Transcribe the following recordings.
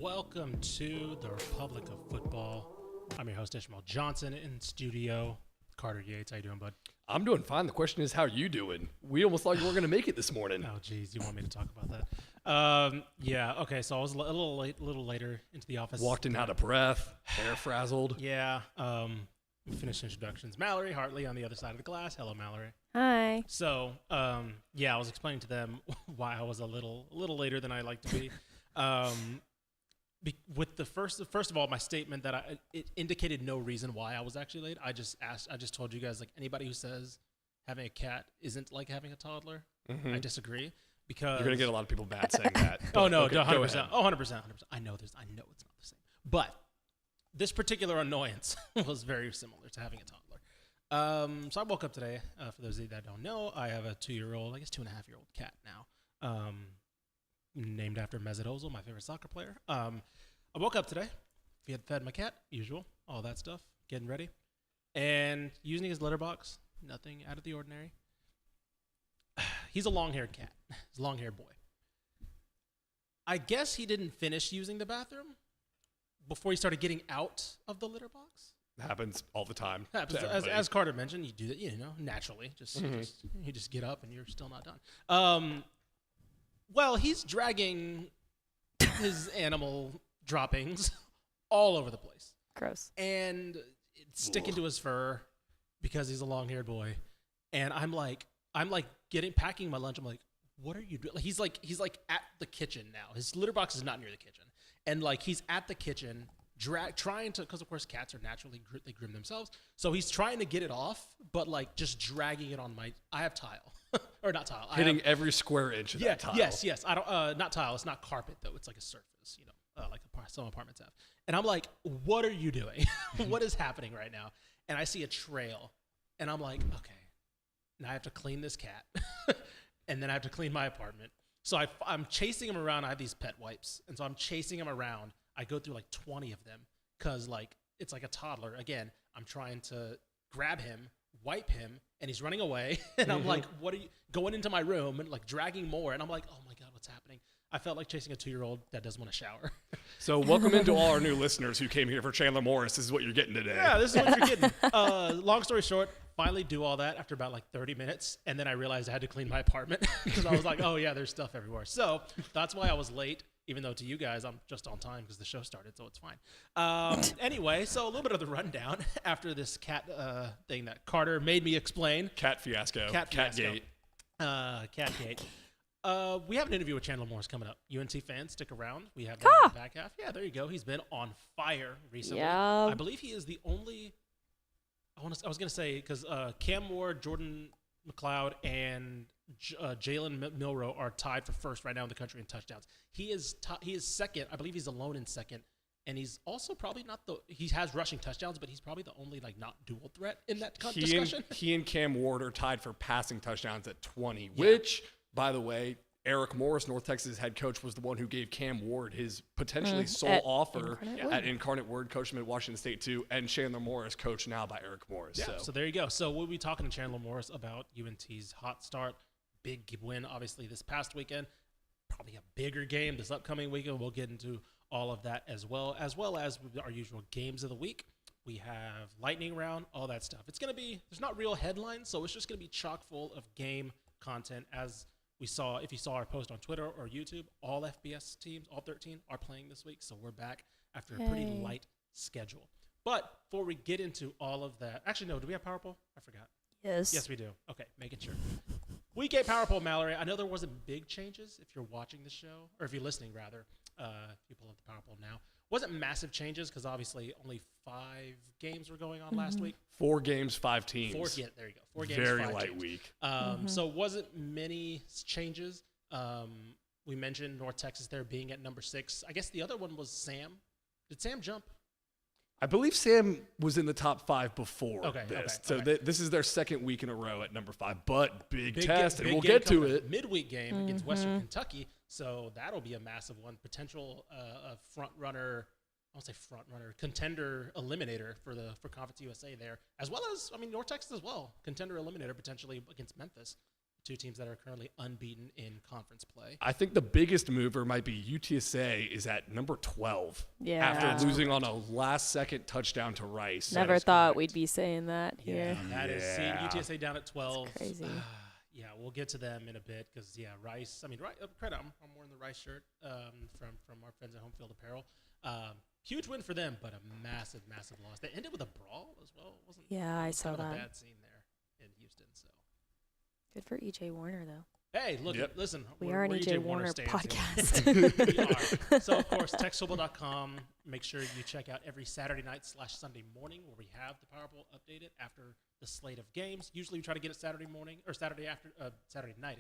welcome to the Republic of Football. I'm your host, Ishmael Johnson, in studio. Carter Yates, how you doing, bud? I'm doing fine. The question is, how are you doing? We almost thought you weren't going to make it this morning. Oh, geez, you want me to talk about that? Yeah, okay, so I was a little later into the office. Walked in out of breath, hair frazzled. Yeah, we finished introductions. Mallory Hartley on the other side of the glass. Hello, Mallory. Hi. So, yeah, I was explaining to them why I was a little later than I like to be. With the first of all, my statement that it indicated no reason why I was actually late. I just told you guys, like, anybody who says having a cat isn't like having a toddler, I disagree, because You're going to get a lot of people mad saying that. Oh no, okay, 100%. Oh, 100%. I know it's not the same. But this particular annoyance was very similar to having a toddler. So I woke up today. For those of you that don't know, I have a 2-year-old, I guess 2.5-year-old cat now. Named after Mesut Ozil, my favorite soccer player. I woke up today, fed my cat, usual, all that stuff, getting ready, and using his litter box, nothing out of the ordinary. He's a long-haired cat. He's a long-haired boy. I guess he didn't finish using the bathroom before he started getting out of the litter box. Happens all the time. As Carter mentioned, you do that, naturally. You just get up and you're still not done. Well, he's dragging his animal droppings all over the place. Gross. And it's sticking to his fur because he's a long-haired boy. And I'm packing my lunch. I'm like, what are you doing? He's like at the kitchen now. His litter box is not near the kitchen. And like he's at the kitchen trying to, because of course cats are naturally, they groom themselves. So he's trying to get it off, but like just dragging it on I have tile. Or not tile. Hitting every square inch of that tile. Yes. I don't. Not tile. It's not carpet though. It's like a surface. Like some apartments have. And I'm like, what are you doing? What is happening right now? And I see a trail, and I'm like, okay, now I have to clean this cat, and then I have to clean my apartment. So I'm chasing him around. I have these pet wipes, and so I'm chasing him around. I go through like 20 of them because like it's like a toddler. Again, I'm trying to grab him, wipe him, and he's running away. And I'm like, what are you going into my room and like dragging more? And I'm like, oh my God, what's happening? I felt like chasing a 2-year-old that doesn't want to shower. So welcome into all our new listeners who came here for Chandler Morris. This is what you're getting today. Yeah, this is what you're getting. Long story short, finally do all that after about like 30 minutes. And then I realized I had to clean my apartment because I was like, oh yeah, there's stuff everywhere. So that's why I was late. Even though to you guys, I'm just on time because the show started, so it's fine. Anyway, so a little bit of the rundown after this cat thing that Carter made me explain. Cat fiasco. Catgate. Catgate. We have an interview with Chandler Morris coming up. UNC fans, stick around. We have that in the back half. Yeah, there you go. He's been on fire recently. Yeah. I believe he is the only. I was going to say because Cam Ward, Jordan McLeod, and Jalen Milroe are tied for first right now in the country in touchdowns. He is second. I believe he's alone in second, and he's also probably not he has rushing touchdowns, but he's probably the only like not dual threat in that discussion. He and Cam Ward are tied for passing touchdowns at 20, which, by the way, Eric Morris, North Texas head coach, was the one who gave Cam Ward his potentially sole offer at Incarnate Word, coached him at Washington State too, and Chandler Morris, coached now by Eric Morris. Yeah, so there you go. So we'll be talking to Chandler Morris about UNT's hot start, big win, obviously, this past weekend. Probably a bigger game this upcoming weekend. We'll get into all of that as well as our usual games of the week. We have lightning round, all that stuff. It's going to be, there's not real headlines, so it's just going to be chock full of game content. As we saw, if you saw our post on Twitter or YouTube, all FBS teams, all 13, are playing this week, so we're back after a pretty light schedule. But before we get into all of that, actually, no, do we have Power Poll? I forgot. Yes, we do. Okay, making sure. Week 8 Power Poll, Mallory. I know there wasn't big changes if you're watching the show, or if you're listening, rather. If you pull up the Power Poll now. Wasn't massive changes because obviously only 5 games were going on last week. 4 games, 5 teams. There you go. 4 games, Very 5 light teams. week. So wasn't many changes. We mentioned North Texas there being at number 6. I guess the other one was Sam. Did Sam jump? I believe Sam was in the top 5 before this. So this is their second week in a row at number 5, but big test, and we'll get to it. Midweek game against Western Kentucky, so that'll be a massive one. Potential contender eliminator for Conference USA there, as well as, North Texas as well. Contender eliminator potentially against Memphis. two teams that are currently unbeaten in conference play. I think the biggest mover might be UTSA is at number 12. Yeah. After losing on a last-second touchdown to Rice. Never thought we'd be saying that here. That is seeing UTSA down at 12. It's crazy. Yeah, we'll get to them in a bit because, Rice. I mean, credit. I'm wearing the Rice shirt from our friends at Home Field Apparel. Huge win for them, but a massive, massive loss. They ended with a brawl as well. I saw kind of that. a bad scene there in Houston. So Good for E.J. Warner, though. hey, look, listen. We're an E.J. Warner stands podcast. We are. So, of course, TexFootball.com. Make sure you check out every Saturday night / Sunday morning where we have the Powerball updated after the slate of games. Usually we try to get it Saturday morning or Saturday night,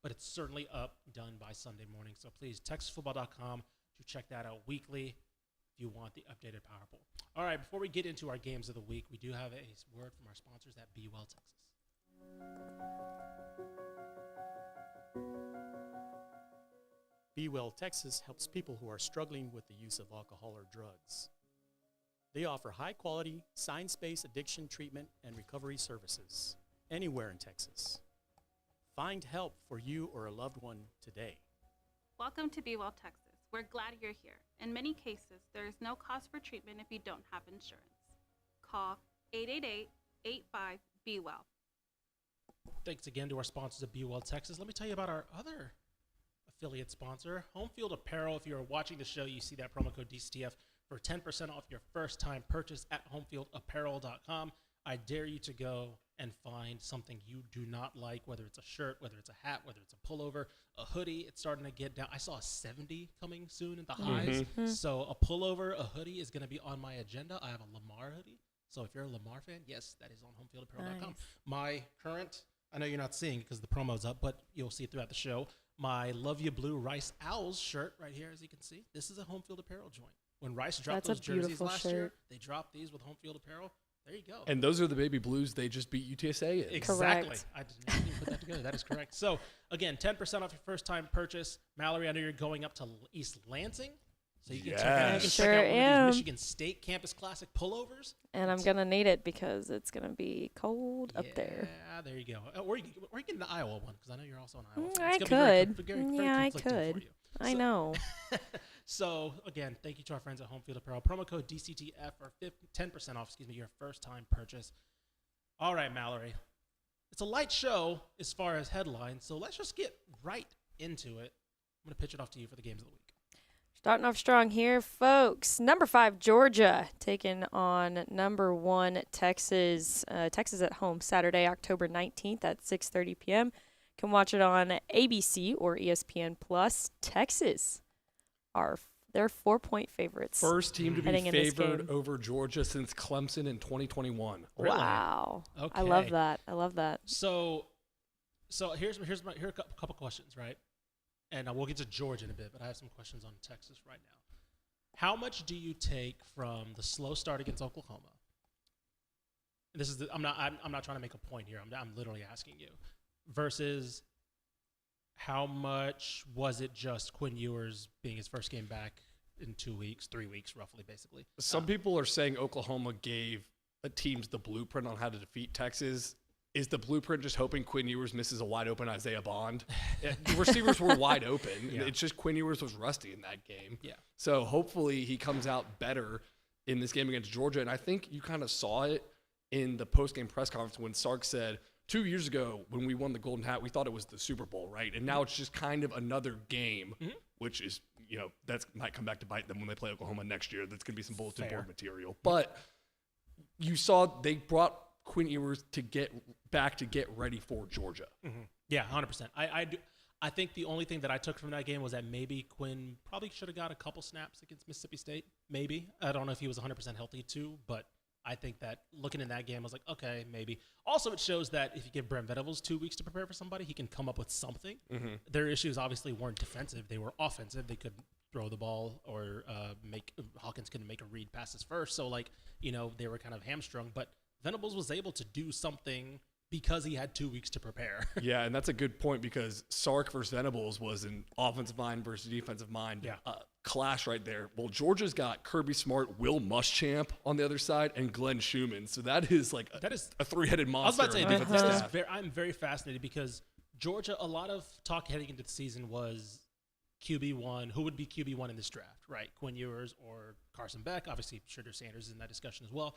but it's certainly done by Sunday morning. So please, TexasFootball.com to check that out weekly if you want the updated Powerball. All right, before we get into our games of the week, we do have a word from our sponsors at Be Well Texas. Be Well Texas helps people who are struggling with the use of alcohol or drugs. They offer high-quality, science-based addiction treatment and recovery services anywhere in Texas. Find help for you or a loved one today. Welcome to Be Well Texas. We're glad you're here. In many cases, there is no cost for treatment if you don't have insurance. Call 888-85-BE-WELL. Thanks again to our sponsors at Be Well Texas. Let me tell you about our other affiliate sponsor, Home Field Apparel. If you're watching the show, you see that promo code DCTF for 10% off your first time purchase at homefieldapparel.com. I dare you to go and find something you do not like, whether it's a shirt, whether it's a hat, whether it's a pullover, a hoodie. It's starting to get down. I saw a 70 coming soon in the highs. So a pullover, a hoodie is going to be on my agenda. I have a Lamar hoodie. So if you're a Lamar fan, yes, that is on homefieldapparel.com. Nice. My current, I know you're not seeing because the promo's up, but you'll see it throughout the show. My Love You Blue Rice Owls shirt right here, as you can see. This is a Home Field Apparel joint. When Rice dropped That's a those jerseys beautiful last shirt. year, they dropped these with Home Field Apparel. There you go. And those are the baby blues they just beat UTSA in. Exactly. Correct. I did not even put that together. That is correct. So, again, 10% off your first time purchase. Mallory, I know you're going up to East Lansing. So you can check out, Yes. Sure one of am. these Michigan State Campus Classic pullovers. And I'm going to need it because it's going to be cold up there. Yeah, there you go. Or you can get the Iowa one because I know you're also an Iowa fan. I It's gonna be could. very Yeah, I conflicting for could. you. I know. So, again, thank you to our friends at Home Field Apparel. Promo code DCTF for 10% off, your first time purchase. All right, Mallory. It's a light show as far as headlines, so let's just get right into it. I'm going to pitch it off to you for the games of the week. Starting off strong here, folks. Number 5, Georgia, taking on number 1, Texas. Texas at home, Saturday, October 19th at 6:30 p.m. Can watch it on ABC or ESPN Plus. Texas they're 4-point favorites. First team to be Heading in this favored game. over Georgia since Clemson in 2021. Really? Wow. Okay. I love that. I love that. So here are a couple questions, right? And we'll get to Georgia in a bit, but I have some questions on Texas right now. How much do you take from the slow start against Oklahoma? I'm not trying to make a point here. I'm literally asking you. Versus how much was it just Quinn Ewers being his first game back in 2 weeks, 3 weeks, roughly, basically? Some people are saying Oklahoma gave teams the blueprint on how to defeat Texas. Is the blueprint just hoping Quinn Ewers misses a wide open Isaiah Bond? The receivers were wide open. Yeah. It's just Quinn Ewers was rusty in that game. Yeah. So hopefully he comes out better in this game against Georgia. And I think you kind of saw it in the post-game press conference when Sark said, 2 years ago when we won the Golden Hat, we thought it was the Super Bowl, right? And now it's just kind of another game, which is, that might come back to bite them when they play Oklahoma next year. That's going to be some bulletin board material. But you saw they brought Quinn Ewers to get ready for Georgia. Mm-hmm. Yeah, 100%. I think the only thing that I took from that game was that maybe Quinn probably should have got a couple snaps against Mississippi State. Maybe. I don't know if he was 100% healthy too, but I think that looking in that game, I was like, okay, maybe. Also, it shows that if you give Brent Venables 2 weeks to prepare for somebody, he can come up with something. Mm-hmm. Their issues obviously weren't defensive. They were offensive. They couldn't throw the ball or Hawkins couldn't make a read passes first. So, they were kind of hamstrung. But Venables was able to do something because he had 2 weeks to prepare. Yeah, and that's a good point because Sark versus Venables was an offensive mind versus defensive mind clash right there. Well, Georgia's got Kirby Smart, Will Muschamp on the other side, and Glenn Schumann. So that is a three-headed monster. I was about to say, I'm very fascinated because Georgia, a lot of talk heading into the season was QB1. Who would be QB1 in this draft, right? Quinn Ewers or Carson Beck? Obviously, Shooter Sanders is in that discussion as well.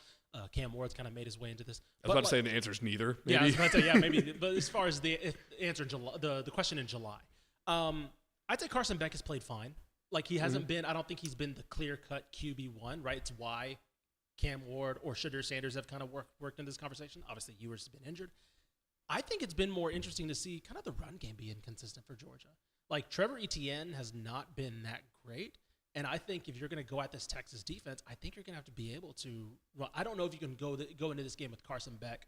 Cam Ward's kind of made his way into this. I was about to say the answer is neither. Maybe. Yeah, I was about to say, yeah, maybe. But as far as the answer in July, the question in July, I'd say Carson Beck has played fine. Like, he hasn't been, I don't think he's been the clear-cut QB1, right? It's why Cam Ward or Shooter Sanders have kind of worked in this conversation. Obviously, Ewers has been injured. I think it's been more interesting to see kind of the run game be inconsistent for Georgia. Like, Trevor Etienne has not been that great. And I think if you're going to go at this Texas defense, I think you're going to have to be able to run. I don't know if you can go into this game with Carson Beck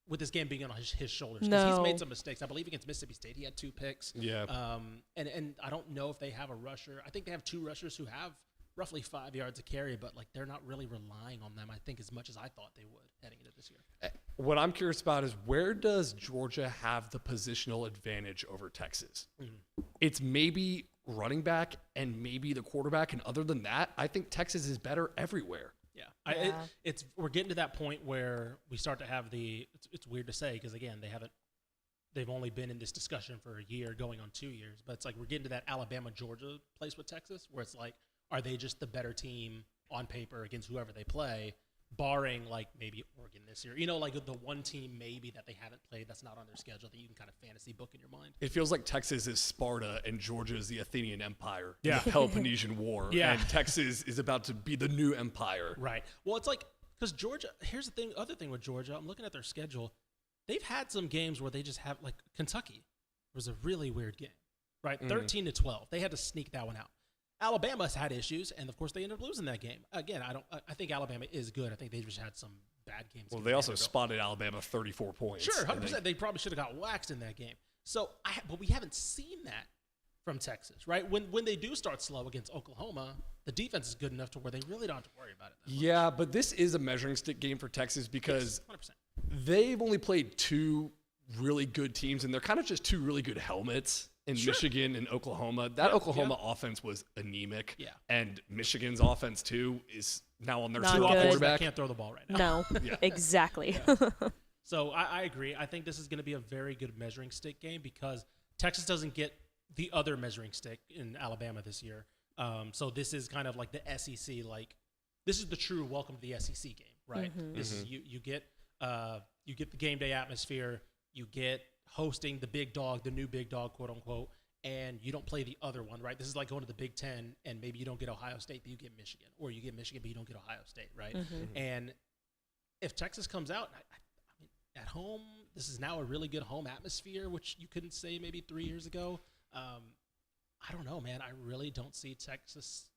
with this game being on his shoulders. Because he's made some mistakes. I believe against Mississippi State, he had 2 picks. Yeah. And I don't know if they have a rusher. I think they have 2 rushers who have roughly 5 yards of carry, but like they're not really relying on them, I think, as much as I thought they would heading into this year. What I'm curious about is, where does Georgia have the positional advantage over Texas? It's maybe running back and maybe the quarterback, and other than that, I think Texas is better everywhere. Yeah, we're getting to that point where we start to have it's weird to say because again they've only been in this discussion for a year, going on 2 years, but it's like we're getting to that Alabama-Georgia place with Texas where it's like, are they just the better team on paper against whoever they play, barring like maybe Oregon this year? You know, like the one team maybe that they haven't played that's not on their schedule that you can kind of fantasy book in your mind. It feels like Texas is Sparta and Georgia is the Athenian Empire, the Peloponnesian War, and Texas is about to be the new empire. Right. Well, it's like, because Georgia, here's the other thing with Georgia, I'm looking at their schedule. They've had some games where they just have, like Kentucky was a really weird game, right? 13-12. They had to sneak that one out. Alabama's had issues, and of course they ended up losing that game. Again, I think Alabama is good. I think they just had some bad games. Well, they also spotted Alabama 34 points. Sure, 100%. They probably should have got waxed in that game. So, but we haven't seen that from Texas, right? When they do start slow against Oklahoma, the defense is good enough to where they really don't have to worry about it. Yeah, but this is a measuring stick game for Texas because 100%. They've only played 2 really good teams, and they're kind of just 2 really good helmets. In Michigan and Oklahoma, that Oklahoma offense was anemic. Yeah. And Michigan's offense, too, is now on their quarterback. Can't throw the ball right now. No, exactly. So I agree. I think this is going to be a very good measuring stick game because Texas doesn't get the other measuring stick in Alabama this year. So this is kind of like the SEC, like this is the true welcome to the SEC game, right? This is you get the game day atmosphere, you get hosting the big dog, the new big dog, quote unquote, and you don't play the other one, right? This is like going to the Big Ten, and maybe you don't get Ohio State, but you get Michigan, or you get Michigan, but you don't get Ohio State, right? And if Texas comes out, I mean, at home, this is now a really good home atmosphere, which you couldn't say maybe 3 years ago. I don't know, man. I really don't see Texas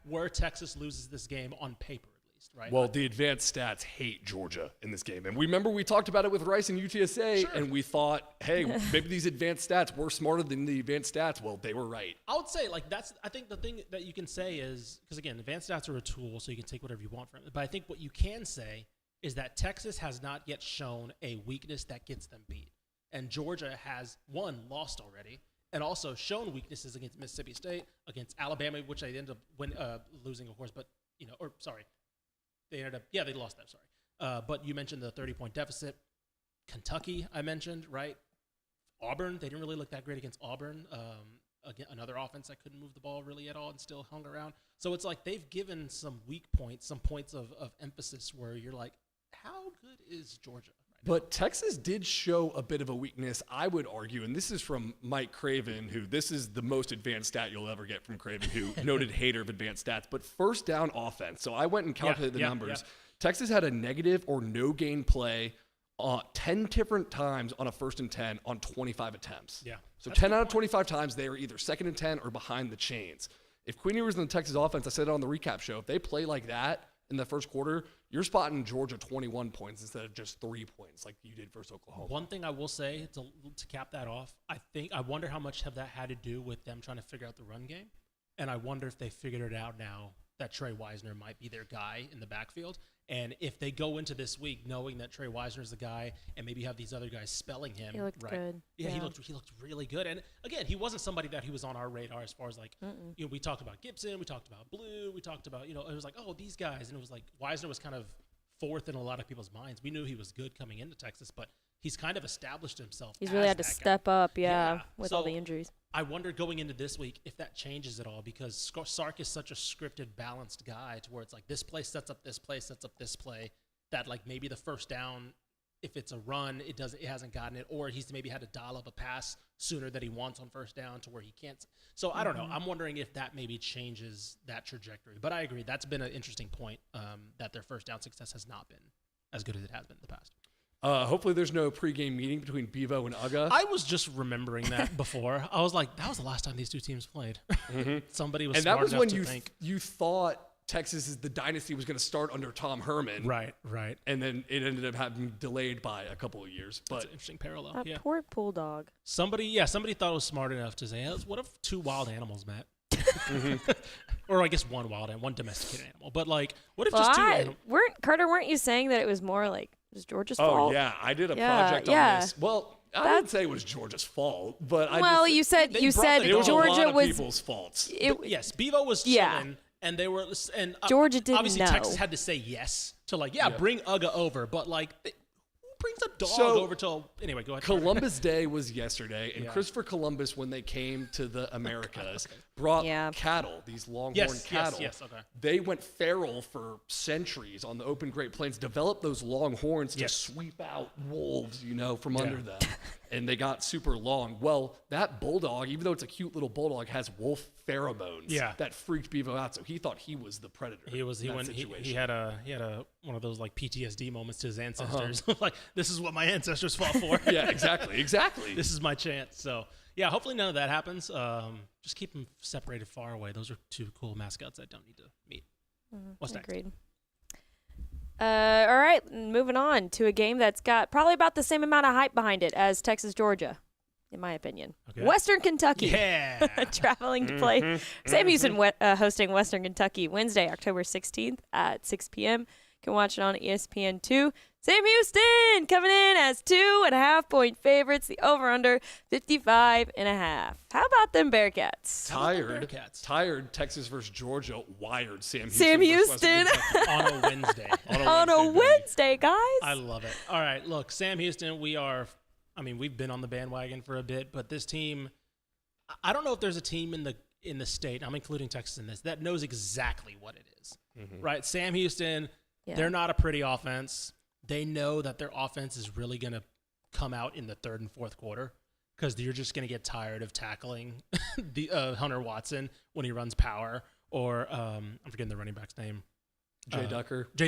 where Texas loses this game on paper. Right. Well, the advanced stats hate Georgia in this game. And we talked about it with Rice and UTSA, and we thought, hey, maybe these advanced stats, we're smarter than the advanced stats. Well, they were right. I would say, like, I think the thing that you can say is, because, again, advanced stats are a tool, so you can take whatever you want from it. But I think what you can say is that Texas has not yet shown a weakness that gets them beat. And Georgia has, one, lost already, and also shown weaknesses against Mississippi State, against Alabama, which they ended up losing, of course, but, they ended up, they lost that, sorry. But you mentioned the 30-point deficit. Kentucky, I mentioned, right? Auburn, they didn't really look that great against Auburn. Again, another offense that couldn't move the ball really at all and still hung around. So it's like they've given some weak points, some points of emphasis where you're like, how good is Georgia? But Texas did show a bit of a weakness, I would argue, and this is from Mike Craven, who this is the most advanced stat you'll ever get from Craven, who noted hater of advanced stats, but first down offense. So I went and calculated the numbers. Yeah. Texas had a negative or no gain play 10 different times on a 1st and 10 on 25 attempts. Yeah. So 10 out of 25 times they were either 2nd and 10 or behind the chains. If Quinn Ewers in the Texas offense, I said it on the recap show, if they play like that in the first quarter, you're spotting Georgia 21 points instead of just 3 points like you did versus Oklahoma. One thing I will say to cap that off, I wonder how much of that had to do with them trying to figure out the run game. And I wonder if they figured it out now that Trey Wisner might be their guy in the backfield. And if they go into this week knowing that Trey Wisner is the guy and maybe have these other guys spelling him. He looked good. Yeah, he looked really good. And again, he wasn't somebody that he was on our radar as far as like, we talked about Gibson, we talked about Blue, we talked about, it was like, oh, these guys. And it was like Wisner was kind of 4th in a lot of people's minds. We knew he was good coming into Texas, but he's kind of established himself. He's really had to step up, with all the injuries. I wonder going into this week if that changes at all, because Sark is such a scripted, balanced guy to where it's like this play sets up this play, sets up this play, that like maybe the first down, if it's a run, it hasn't gotten it, or he's maybe had to dial up a pass sooner that he wants on first down to where he can't. So I don't know. I'm wondering if that maybe changes that trajectory. But I agree. That's been an interesting point, that their first down success has not been as good as it has been in the past. Hopefully there's no pregame meeting between Bevo and Uga. I was just remembering that before. I was like, that was the last time these two teams played. Somebody was and smart that was enough when to think. you thought the dynasty was going to start under Tom Herman. Right. And then it ended up having delayed by a couple of years. But that's an interesting parallel. That poor bulldog. Somebody thought it was smart enough to say, what if two wild animals met? Or I guess one domesticated animal. But like, what if just two animals? Weren't you saying that it was more like it was Georgia's fault? Oh yeah, I did a project on this. Well, I didn't say it was Georgia's fault, but you said it was Georgia a lot of was people's faults. Yes, Bevo was chilling, and they were, and Georgia didn't obviously know. Texas had to say yes to bring Uga over, but like, who brings a dog over to? Anyway, go ahead. Columbus Day was yesterday, and Christopher Columbus, when they came to the Americas, brought cattle, these longhorn cattle. Yes, okay. They went feral for centuries on the open Great Plains, developed those long horns to sweep out wolves, from under them. And they got super long. Well, that bulldog, even though it's a cute little bulldog, has wolf pheromones that freaked Bevo out. So he thought he was the predator. He had a one of those like PTSD moments to his ancestors. Like, this is what my ancestors fought for. Yeah, exactly. This is my chance. So yeah, hopefully none of that happens. Just keep them separated far away. Those are two cool mascots that don't need to meet. What's next? Agreed. All right, moving on to a game that's got probably about the same amount of hype behind it as Texas, Georgia, in my opinion. Okay. Western Kentucky. Traveling to play. Sam Houston hosting Western Kentucky Wednesday, October 16th at 6 p.m. You can watch it on ESPN2. Sam Houston coming in as 2.5-point favorites. The over-under 55.5. How about them Bearcats? Tired. Texas versus Georgia wired Sam Houston on a Wednesday. on a Wednesday, guys. I love it. All right, look, Sam Houston. We've been on the bandwagon for a bit, but this team, I don't know if there's a team in the state, I'm including Texas in this, that knows exactly what it is. Right? Sam Houston. They're not a pretty offense. They know that their offense is really going to come out in the third and fourth quarter because you're just going to get tired of tackling the Hunter Watson when he runs power, or I'm forgetting the running back's name. Jay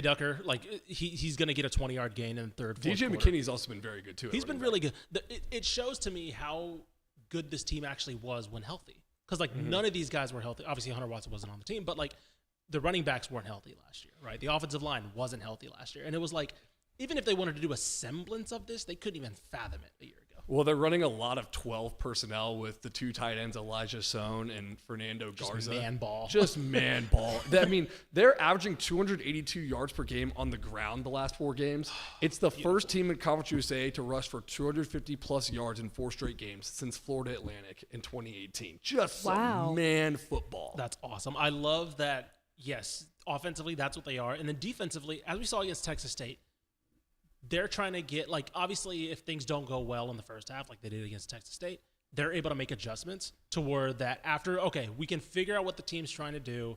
Ducker. Like, he's going to get a 20-yard gain in the third, fourth DJ quarter. McKinney's also been very good, too. He's been really good. It shows to me how good this team actually was when healthy. Because, none of these guys were healthy. Obviously, Hunter Watson wasn't on the team, but, the running backs weren't healthy last year, right? The offensive line wasn't healthy last year. And it was even if they wanted to do a semblance of this, they couldn't even fathom it a year ago. Well, they're running a lot of 12 personnel with the two tight ends, Elijah Sohn and Fernando Garza. Just man ball. They're averaging 282 yards per game on the ground the last 4 games. It's the first team in Conference USA to rush for 250-plus yards in 4 straight games since Florida Atlantic in 2018. Just some man football. That's awesome. I love that. Yes, offensively, that's what they are. And then defensively, as we saw against Texas State, they're trying to get, obviously, if things don't go well in the first half, like they did against Texas State, they're able to make adjustments to where that after, we can figure out what the team's trying to do.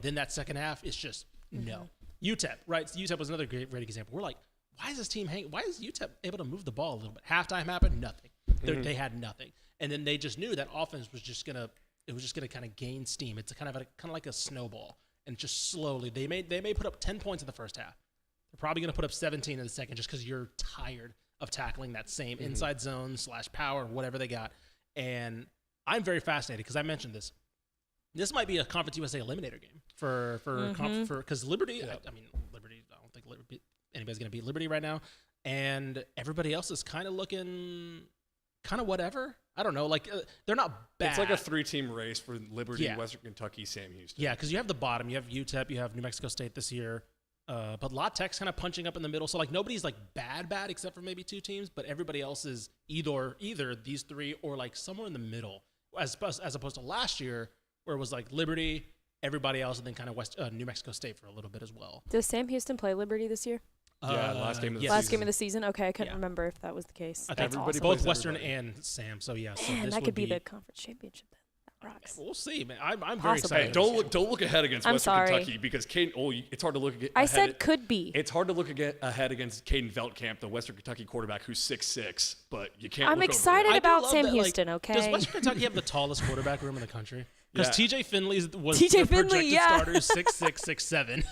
Then that second half is just no. UTEP, right? UTEP was another great example. We're like, why is this team why is UTEP able to move the ball a little bit? Halftime happened, nothing. They had nothing. And then they just knew that offense was just going to kind of gain steam. It's kind of like a snowball. And just slowly, they may put up 10 points in the first half. They're probably going to put up 17 in the second just because you're tired of tackling that same inside zone / power, whatever they got. And I'm very fascinated because I mentioned this. This might be a Conference USA eliminator game for because Liberty. Liberty. I don't think anybody's going to beat Liberty right now, and everybody else is kind of looking kind of whatever. I don't know. They're not bad. It's like a 3-team race for Liberty, Western Kentucky, Sam Houston. Yeah, because you have the bottom. You have UTEP. You have New Mexico State this year. But La Tech's kind of punching up in the middle. So, nobody's, bad except for maybe 2 teams. But everybody else is either these 3 or, somewhere in the middle. As opposed to last year where it was, Liberty, everybody else, and then kind of New Mexico State for a little bit as well. Does Sam Houston play Liberty this year? last game of the Last season. game of the season? Okay, I couldn't remember if that was the case. I think That's everybody awesome. both plays Western everybody. and Sam. So yeah, so Man, this that would could be the conference championship then. That rocks. We'll see, man. I'm very Possible. excited. Hey, don't look ahead against I'm Western sorry. Kentucky because it's hard to look ahead. I said could be. It's hard to look ahead against Caden Veltkamp, the Western Kentucky quarterback who's 6'6", but you can't. I'm look over excited that. I do about love Sam that, like, Houston, okay? Does Western Kentucky have the tallest quarterback room in the country? Because Yeah. TJ Finley was TJ the Finley, projected yeah. starter, 6'6", 6'7",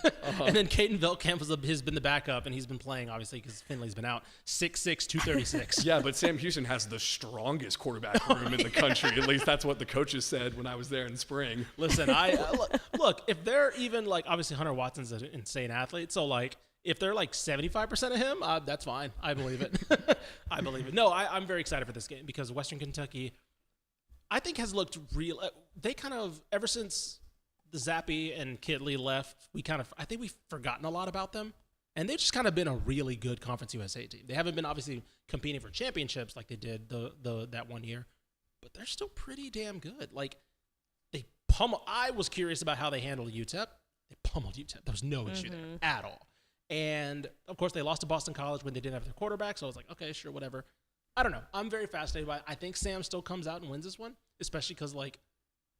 and then Caden Veltkamp has been the backup, and he's been playing obviously because Finley's been out, 6'6", 236. Yeah, but Sam Houston has the strongest quarterback room in the country. At least that's what the coaches said when I was there in spring. Listen, look, if they're even like, obviously Hunter Watson's an insane athlete, so like if they're like 75% of him, that's fine. I believe it. I believe it. No, I'm very excited for this game because Western Kentucky, I think, has looked real. They kind of, ever since the Zappy and Kitley left, I think we've forgotten a lot about them. And they've just kind of been a really good Conference USA team. They haven't been obviously competing for championships like they did that one year, but they're still pretty damn good. Like, I was curious about how they handled UTEP. They pummeled UTEP. There was no issue there at all. And, of course, they lost to Boston College when they didn't have their quarterback, so I was like, okay, sure, whatever. I don't know. I'm very fascinated by it. I think Sam still comes out and wins this one, especially because, like,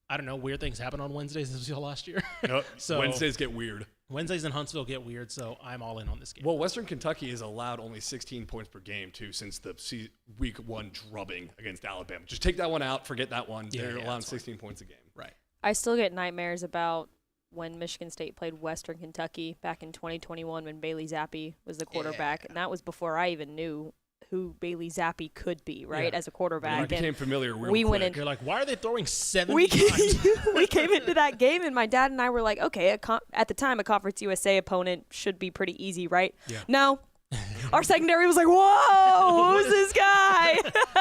I don't know, weird things happen on Wednesdays as we saw last year. Nope. So Wednesdays get weird. Wednesdays in Huntsville get weird, so I'm all in on this game. Well, Western Kentucky has allowed only 16 points per game, too, since the week 1 drubbing against Alabama. Just take that one out. Forget that one. Yeah, They're yeah, allowing that's fine. 16 points a game. Right. I still get nightmares about when Michigan State played Western Kentucky back in 2021 when Bailey Zappi was the quarterback, and that was before I even knew who Bailey Zappi could be, right, Yeah. as a quarterback. You And became familiar real we quick. went in. You're like, why are they throwing 70 We times? we came into that game, and my dad and I were like, okay, at the time, a Conference USA opponent should be pretty easy, right? Yeah. No. Our secondary was like, whoa, who's this guy?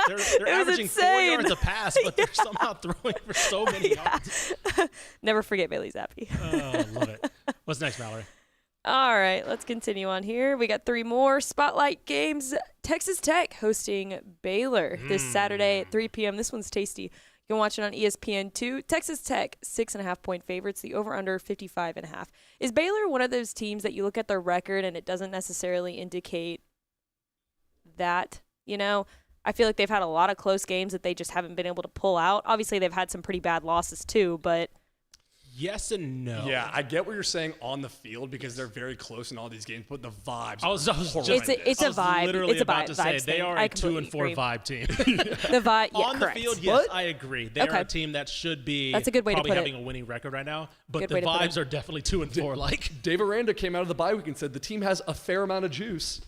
They're It was averaging 4 insane. yards a pass, but they're somehow throwing for so many yards. Never forget Bailey Zappi. Oh, love it. What's next, Mallory? All right, let's continue on here. We got 3 more spotlight games. Texas Tech hosting Baylor this Saturday at 3 p.m. This one's tasty. You can watch it on ESPN2. Texas Tech, 6.5-point favorites. The over-under, 55.5. Is Baylor one of those teams that you look at their record and it doesn't necessarily indicate that, you know? I feel like they've had a lot of close games that they just haven't been able to pull out. Obviously, they've had some pretty bad losses too, but Yes and no. Yeah, I get what you're saying on the field because they're very close in all these games, but the vibes I was are just- horrendous. It's a I was vibe. literally It's a about vibe- to say vibes they thing. are I a 2 and 4 completely agree. vibe team. the vibe, yeah, On correct. the field, yes, I agree. They are Okay. a team that should be That's a good way to probably put it. having a winning record right now, but Good the way to put vibes it. are definitely 2 and 4. Like, Dave Aranda came out of the bye week and said the team has a fair amount of juice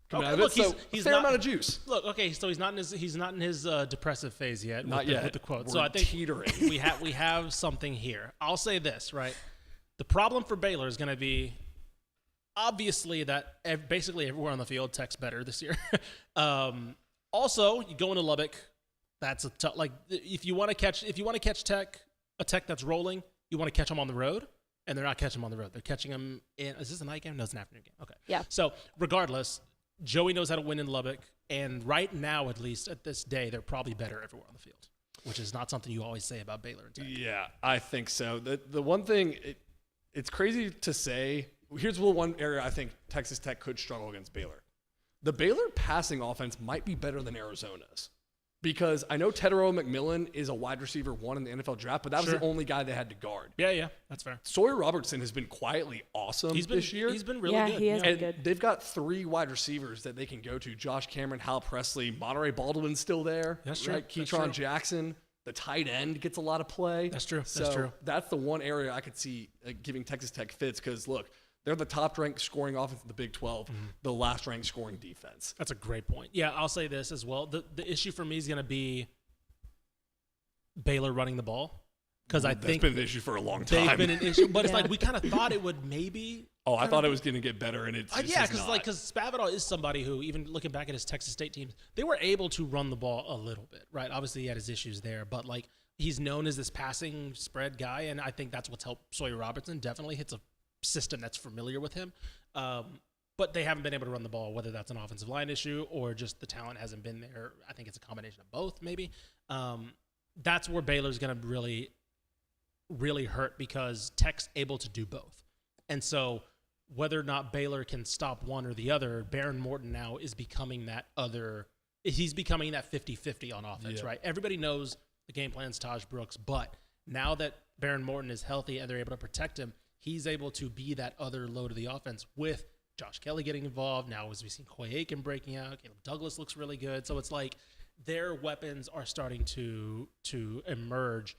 coming out of it. So he's a fair not- amount of juice. Look, okay, so he's not in his depressive phase yet. Not with the, yet. with the quote. We're So I think teetering. we have something here. I'll say this, right? The problem for Baylor is going to be obviously that basically everywhere on the field, Tech's better this year. Also, you go into Lubbock. That's a tough. Like, if you want to catch a Tech that's rolling, you want to catch them on the road, and they're not catching them on the road. They're catching them in. Is this a night game? No, it's an afternoon game. Okay. Yeah. So regardless, Joey knows how to win in Lubbock, and right now, at least at this day, they're probably better everywhere on the field, which is not something you always say about Baylor and Tech. Yeah, I think so. The one thing, it's crazy to say. Here's the one area I think Texas Tech could struggle against Baylor. The Baylor passing offense might be better than Arizona's because I know Tedero McMillan is a wide receiver 1 in the NFL draft, but that was Sure. the only guy they had to guard. Yeah, that's fair. Sawyer Robertson has been quietly awesome this year. He's been really Yeah, good. he has been And good. they've got 3 wide receivers that they can go to. Josh Cameron, Hal Presley, Monterey Baldwin's still there. That's true. Right? That's Keetron true. Jackson, the tight end, gets a lot of play. That's true. So That's true. that's the one area I could see giving Texas Tech fits because, look, they're the top-ranked scoring offense in the Big 12, the last-ranked scoring defense. That's a great point. Yeah, I'll say this as well. The issue for me is going to be Baylor running the ball because I That's think been an issue for a long time. they've been an issue. But it's Yeah. like we kind of thought it would maybe. I thought it was going to get better, and it's just Yeah, has not. because Spavital is somebody who, even looking back at his Texas State teams, they were able to run the ball a little bit, right? Obviously, he had his issues there, but like he's known as this passing spread guy, and I think that's what's helped Sawyer Robertson. Definitely hits a system that's familiar with him, but they haven't been able to run the ball, whether that's an offensive line issue or just the talent hasn't been there. I think it's a combination of both, maybe. That's where Baylor's going to really, really hurt because Tech's able to do both, and so whether or not Baylor can stop one or the other, Baron Morton now is becoming that other. He's becoming that 50-50 on offense, right? Everybody knows the game plan's Taj Brooks, but now that Baron Morton is healthy and they're able to protect him, he's able to be that other load of the offense with Josh Kelly getting involved. Now, as we've seen Coy Aiken breaking out, Caleb Douglas looks really good. So it's like their weapons are starting to emerge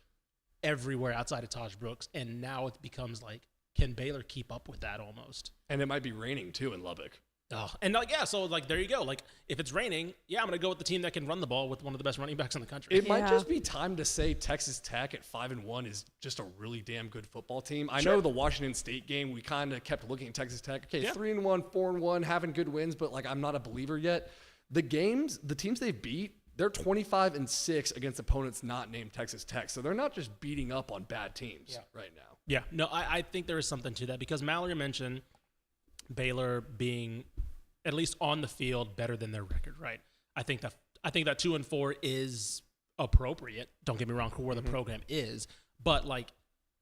everywhere outside of Taj Brooks, and now it becomes like, can Baylor keep up with that almost? And it might be raining, too, in Lubbock. Oh, and so there you go. Like, if it's raining, I'm going to go with the team that can run the ball with one of the best running backs in the country. It might just be time to say Texas Tech at 5-1 is just a really damn good football team. I know the Washington State game, we kind of kept looking at Texas Tech. Okay, 3-1, 4-1, having good wins, but like I'm not a believer yet. The teams they've beat, they're 25-6 against opponents not named Texas Tech. So they're not just beating up on bad teams right now. Yeah, no, I think there is something to that because Mallory mentioned Baylor being at least on the field better than their record, right? I think that 2-4 is appropriate. Don't get me wrong, for where the program is, but like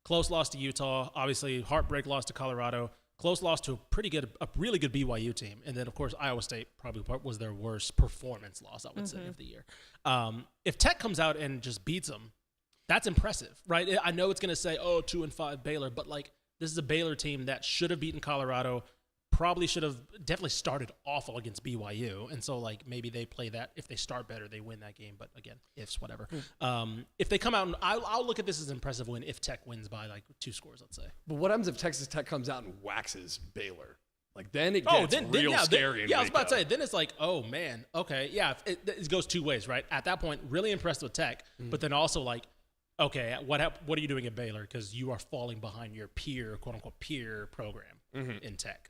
close loss to Utah, obviously heartbreak loss to Colorado, close loss to a really good BYU team, and then of course Iowa State probably was their worst performance loss, I would say, of the year. If Tech comes out and just beats them, that's impressive, right? I know it's going to say, 2-5 Baylor, but like this is a Baylor team that should have beaten Colorado. Probably should have definitely started awful against BYU. And so, like, maybe they play that. If they start better, they win that game. But, again, ifs, whatever. If they come out, and I'll look at this as an impressive win if Tech wins by, like, 2 scores, let's say. But what happens if Texas Tech comes out and waxes Baylor? Like, then it gets real scary. I was about to say, then it's like, oh, man, okay. Yeah, it goes 2 ways, right? At that point, really impressed with Tech. But then also, like, okay, what are you doing at Baylor? Because you are falling behind your peer, quote-unquote, peer program in Tech.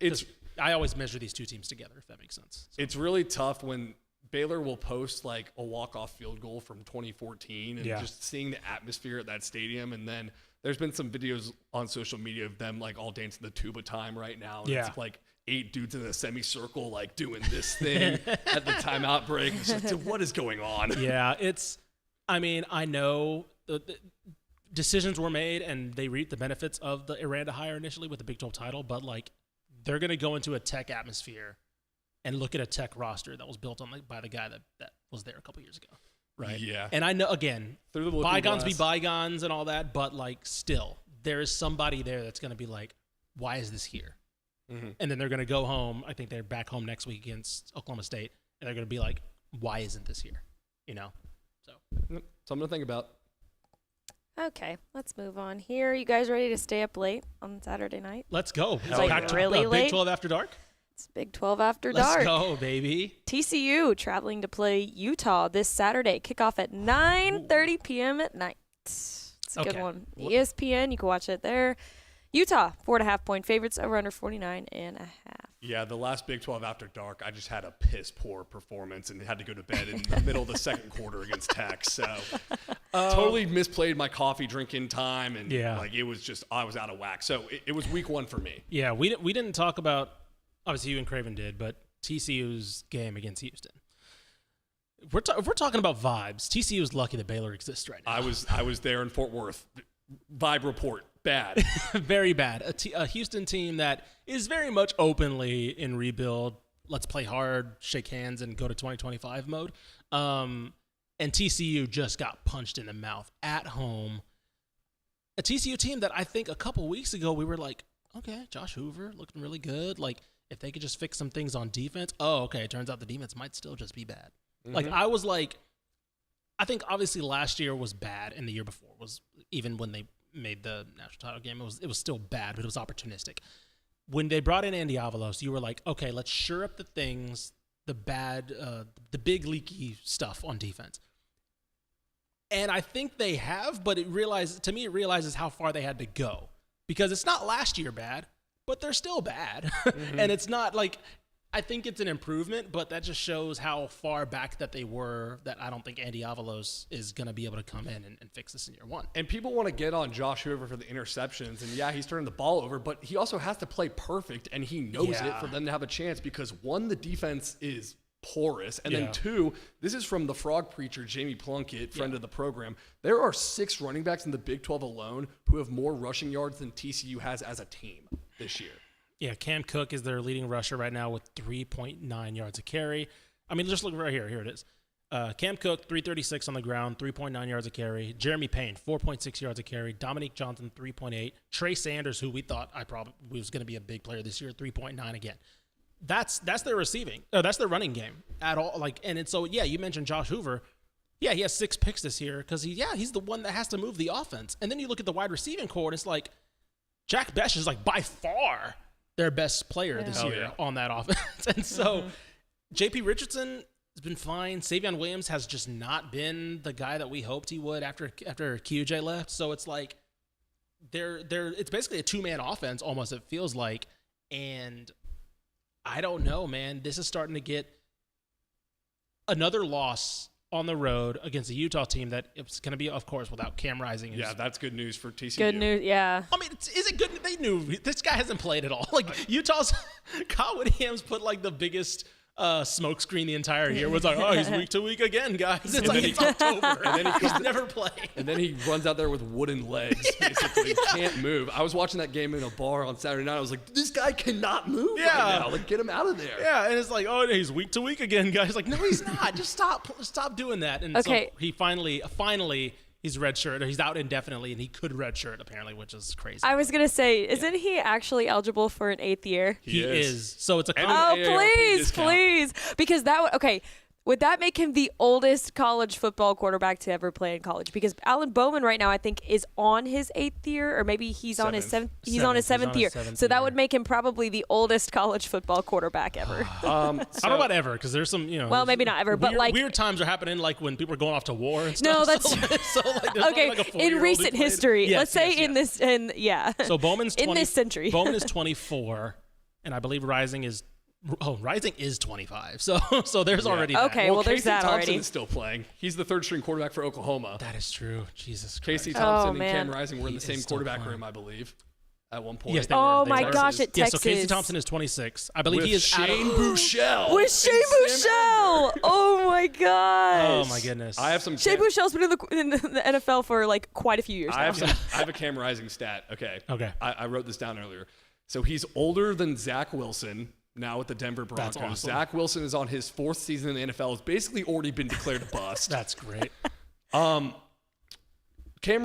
I always measure these 2 teams together, if that makes sense. So. It's really tough when Baylor will post, like, a walk-off field goal from 2014 and just seeing the atmosphere at that stadium. And then there's been some videos on social media of them, like, all dancing the tuba time right now. And it's, like, 8 dudes in a semicircle, like, doing this thing at the timeout break. It's just, what is going on? Yeah, I know the decisions were made and they reaped the benefits of the Aranda hire initially with the Big 12 title, but like they're going to go into a Tech atmosphere and look at a Tech roster that was built on by the guy that was there a couple years ago, right? Yeah. And I know, again, bygones be bygones and all that, but like still, there is somebody there that's going to be like, why is this here? And then they're going to go home. I think they're back home next week against Oklahoma State, and they're going to be like, why isn't this here? So something to think about. Okay, let's move on here. You guys ready to stay up late on Saturday night? Let's go. It's like really late. Big 12 after dark? It's Big 12 after dark. Let's go, baby. TCU traveling to play Utah this Saturday. Kickoff at 9:30 p.m. at night. It's a good one. ESPN, you can watch it there. Utah, 4.5-point favorites, over under 49.5. Yeah, the last Big 12 after dark, I just had a piss poor performance and had to go to bed in the middle of the second quarter against Tech. So totally misplayed my coffee drinking time, and like it was just I was out of whack. So it was week 1 for me. Yeah, we didn't talk about, obviously you and Craven did, but TCU's game against Houston. If we're talking about vibes, TCU's lucky that Baylor exists right now. I was there in Fort Worth. Vibe report. Bad. Very bad. A Houston team that is very much openly in rebuild. Let's play hard, shake hands, and go to 2025 mode. And TCU just got punched in the mouth at home. A TCU team that I think a couple weeks ago we were like, okay, Josh Hoover looking really good. Like, if they could just fix some things on defense. Oh, okay, it turns out the defense might still just be bad. Like, I was like, I think obviously last year was bad, and the year before was, even when they made the national title game, it was still bad, but it was opportunistic. When they brought in Andy Avalos, you were like, okay, let's shore up the things, the bad, the big leaky stuff on defense. And I think they have, but it realizes how far they had to go, because it's not last year bad, but they're still bad. And it's not like, I think it's an improvement, but that just shows how far back that they were, that I don't think Andy Avalos is going to be able to come in and fix this in year 1. And people want to get on Josh Hoover for the interceptions, and yeah, he's turning the ball over, but he also has to play perfect, and he knows it for them to have a chance, because 1, the defense is porous, and then 2, this is from the frog preacher, Jamie Plunkett, friend of the program. There are 6 running backs in the Big 12 alone who have more rushing yards than TCU has as a team this year. Yeah, Cam Cook is their leading rusher right now with 3.9 yards a carry. I mean, just look right here. Here it is. Cam Cook, 336 on the ground, 3.9 yards a carry. Jeremy Payne, 4.6 yards a carry. Dominique Johnson, 3.8. Trey Sanders, who we thought was going to be a big player this year, 3.9 again. That's their receiving. That's their running game at all. You mentioned Josh Hoover. Yeah, he has 6 picks this year because he's the one that has to move the offense. And then you look at the wide receiving core, and it's like Jack Besh is like by far their best player this year on that offense. And so J.P. Richardson has been fine. Savion Williams has just not been the guy that we hoped he would after QJ left. So it's like it's basically a 2-man offense almost, it feels like. And I don't know, man. This is starting to get another loss on the road against a Utah team that it's going to be, of course, without Cam Rising. Yeah, that's good news for TCU. Good news, yeah. I mean, is it good? They knew this guy hasn't played at all. Like Utah's Kyle Whittingham's put like the biggest smoke screen the entire year. Was like, oh, he's week to week again, guys. It's like it's October, and then he's never played. And then he runs out there with wooden legs, basically can't move. I was watching that game in a bar on Saturday night. I was like, this guy cannot move right now. Like, get him out of there. Yeah, and it's like, oh, he's week to week again, guys. Like, no, he's not. Just stop doing that. And so he finally. He's redshirt. He's out indefinitely, and he could redshirt apparently, which is crazy. I was gonna say, isn't he actually eligible for an 8th year? He is. So it's a please, because would that make him the oldest college football quarterback to ever play in college? Because Alan Bowman right now, I think, is on his 8th year, or maybe he's on his 7th. He's on his 7th year. So that would make him probably the oldest college football quarterback ever. I don't know about ever, because there's some, well, maybe not ever, but like weird times are happening, like when people are going off to war and stuff. No, that's okay. In recent history, let's say in this, So Bowman's in this century. Bowman is 24, and I believe Rising is 25. So there's already that. Okay, well there's Casey that Thompson already. is still playing. He's the 3rd-string quarterback for Oklahoma. That is true. Jesus Christ. Casey Thompson and Cam Rising were in the same quarterback room, I believe, at one point. Yes, they were. Oh my gosh, at Texas. So Casey Thompson is 26. I believe with he is Shane Buechele. With Shane Buechele. Oh my gosh. Oh my goodness. I have some. Shane Buechele's been in the NFL for like quite a few years now. I have a Cam Rising stat. Okay. Okay. I wrote this down earlier. So he's older than Zach Wilson. Now with the Denver Broncos. That's awesome. Zach Wilson is on his 4th season in the NFL. Has basically already been declared a bust. That's great. Cam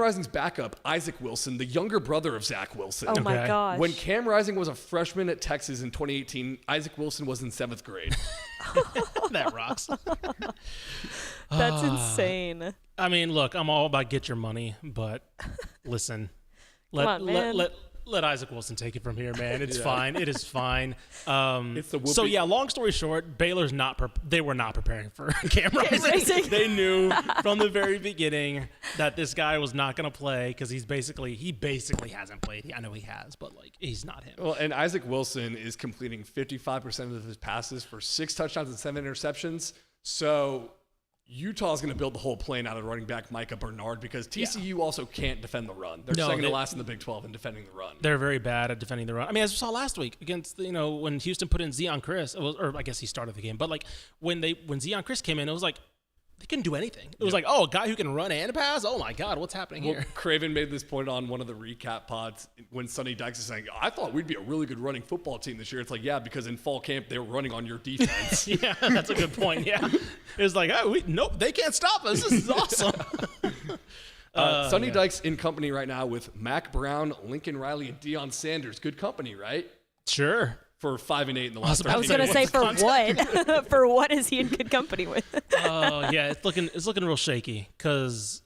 Rising's backup, Isaac Wilson, the younger brother of Zach Wilson. Oh my gosh. When Cam Rising was a freshman at Texas in 2018, Isaac Wilson was in 7th grade. That rocks. That's insane. I mean, look, I'm all about get your money, but listen, let Isaac Wilson take it from here, man. It's fine. It is fine. It's the whoopee. So yeah, long story short, Baylor's they were not preparing for Cam Rising. They knew from the very beginning that this guy was not going to play because he basically hasn't played. I know he has, but like he's not him. Well, and Isaac Wilson is completing 55% of his passes for 6 touchdowns and 7 interceptions. So Utah's going to build the whole plane out of running back Micah Bernard because TCU also can't defend the run. They're second to last in the Big 12 in defending the run. They're very bad at defending the run. I mean, as we saw last week against, when Houston put in Zion Chris, or I guess he started the game, but like when Zion Chris came in, it was like they couldn't do anything. It was like, a guy who can run and pass? Oh my God, what's happening here? Craven made this point on one of the recap pods when Sonny Dykes is saying, I thought we'd be a really good running football team this year. It's like, yeah, because in fall camp, they were running on your defense. Yeah, that's a good point. Yeah. It's like, nope, they can't stop us. This is awesome. Sonny Dykes in company right now with Mac Brown, Lincoln Riley, and Deion Sanders. Good company, right? Sure. For 5-8 in the last. I was going to say for what? For what is he in good company with? Yeah, it's looking real shaky because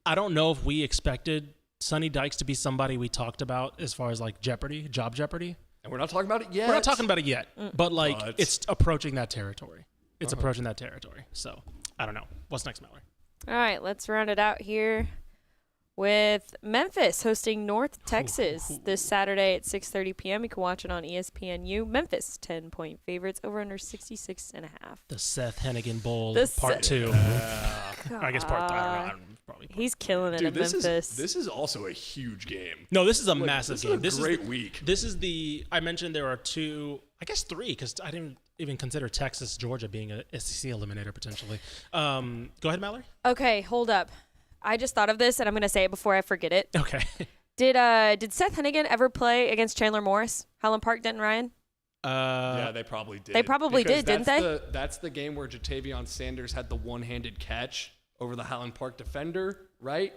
I don't know if we expected Sonny Dykes to be somebody we talked about as far as like job jeopardy. And we're not talking about it yet. We're not talking about it yet, but it's approaching that territory. It's approaching that territory. So I don't know. What's next, Mallory? All right, let's round it out here with Memphis hosting North Texas this Saturday at 6:30 p.m. You can watch it on ESPNU. Memphis, 10-point favorites, over under 66.5. The Seth Hennigan Bowl, part 2. I guess part 3. I don't know. Probably He's killing it at Memphis. This is also a huge game. No, this is a massive game. This is a great week. This is I mentioned there are 2, I guess 3, because I didn't even consider Texas, Georgia being a SEC eliminator potentially. Go ahead, Mallory. Okay, hold up. I just thought of this, and I'm going to say it before I forget it. Okay. Did Seth Hennigan ever play against Chandler Morris, Highland Park, Denton Ryan? Yeah, they probably did. They probably did, didn't they? That's the game where Jatavion Sanders had the one-handed catch over the Highland Park defender, right?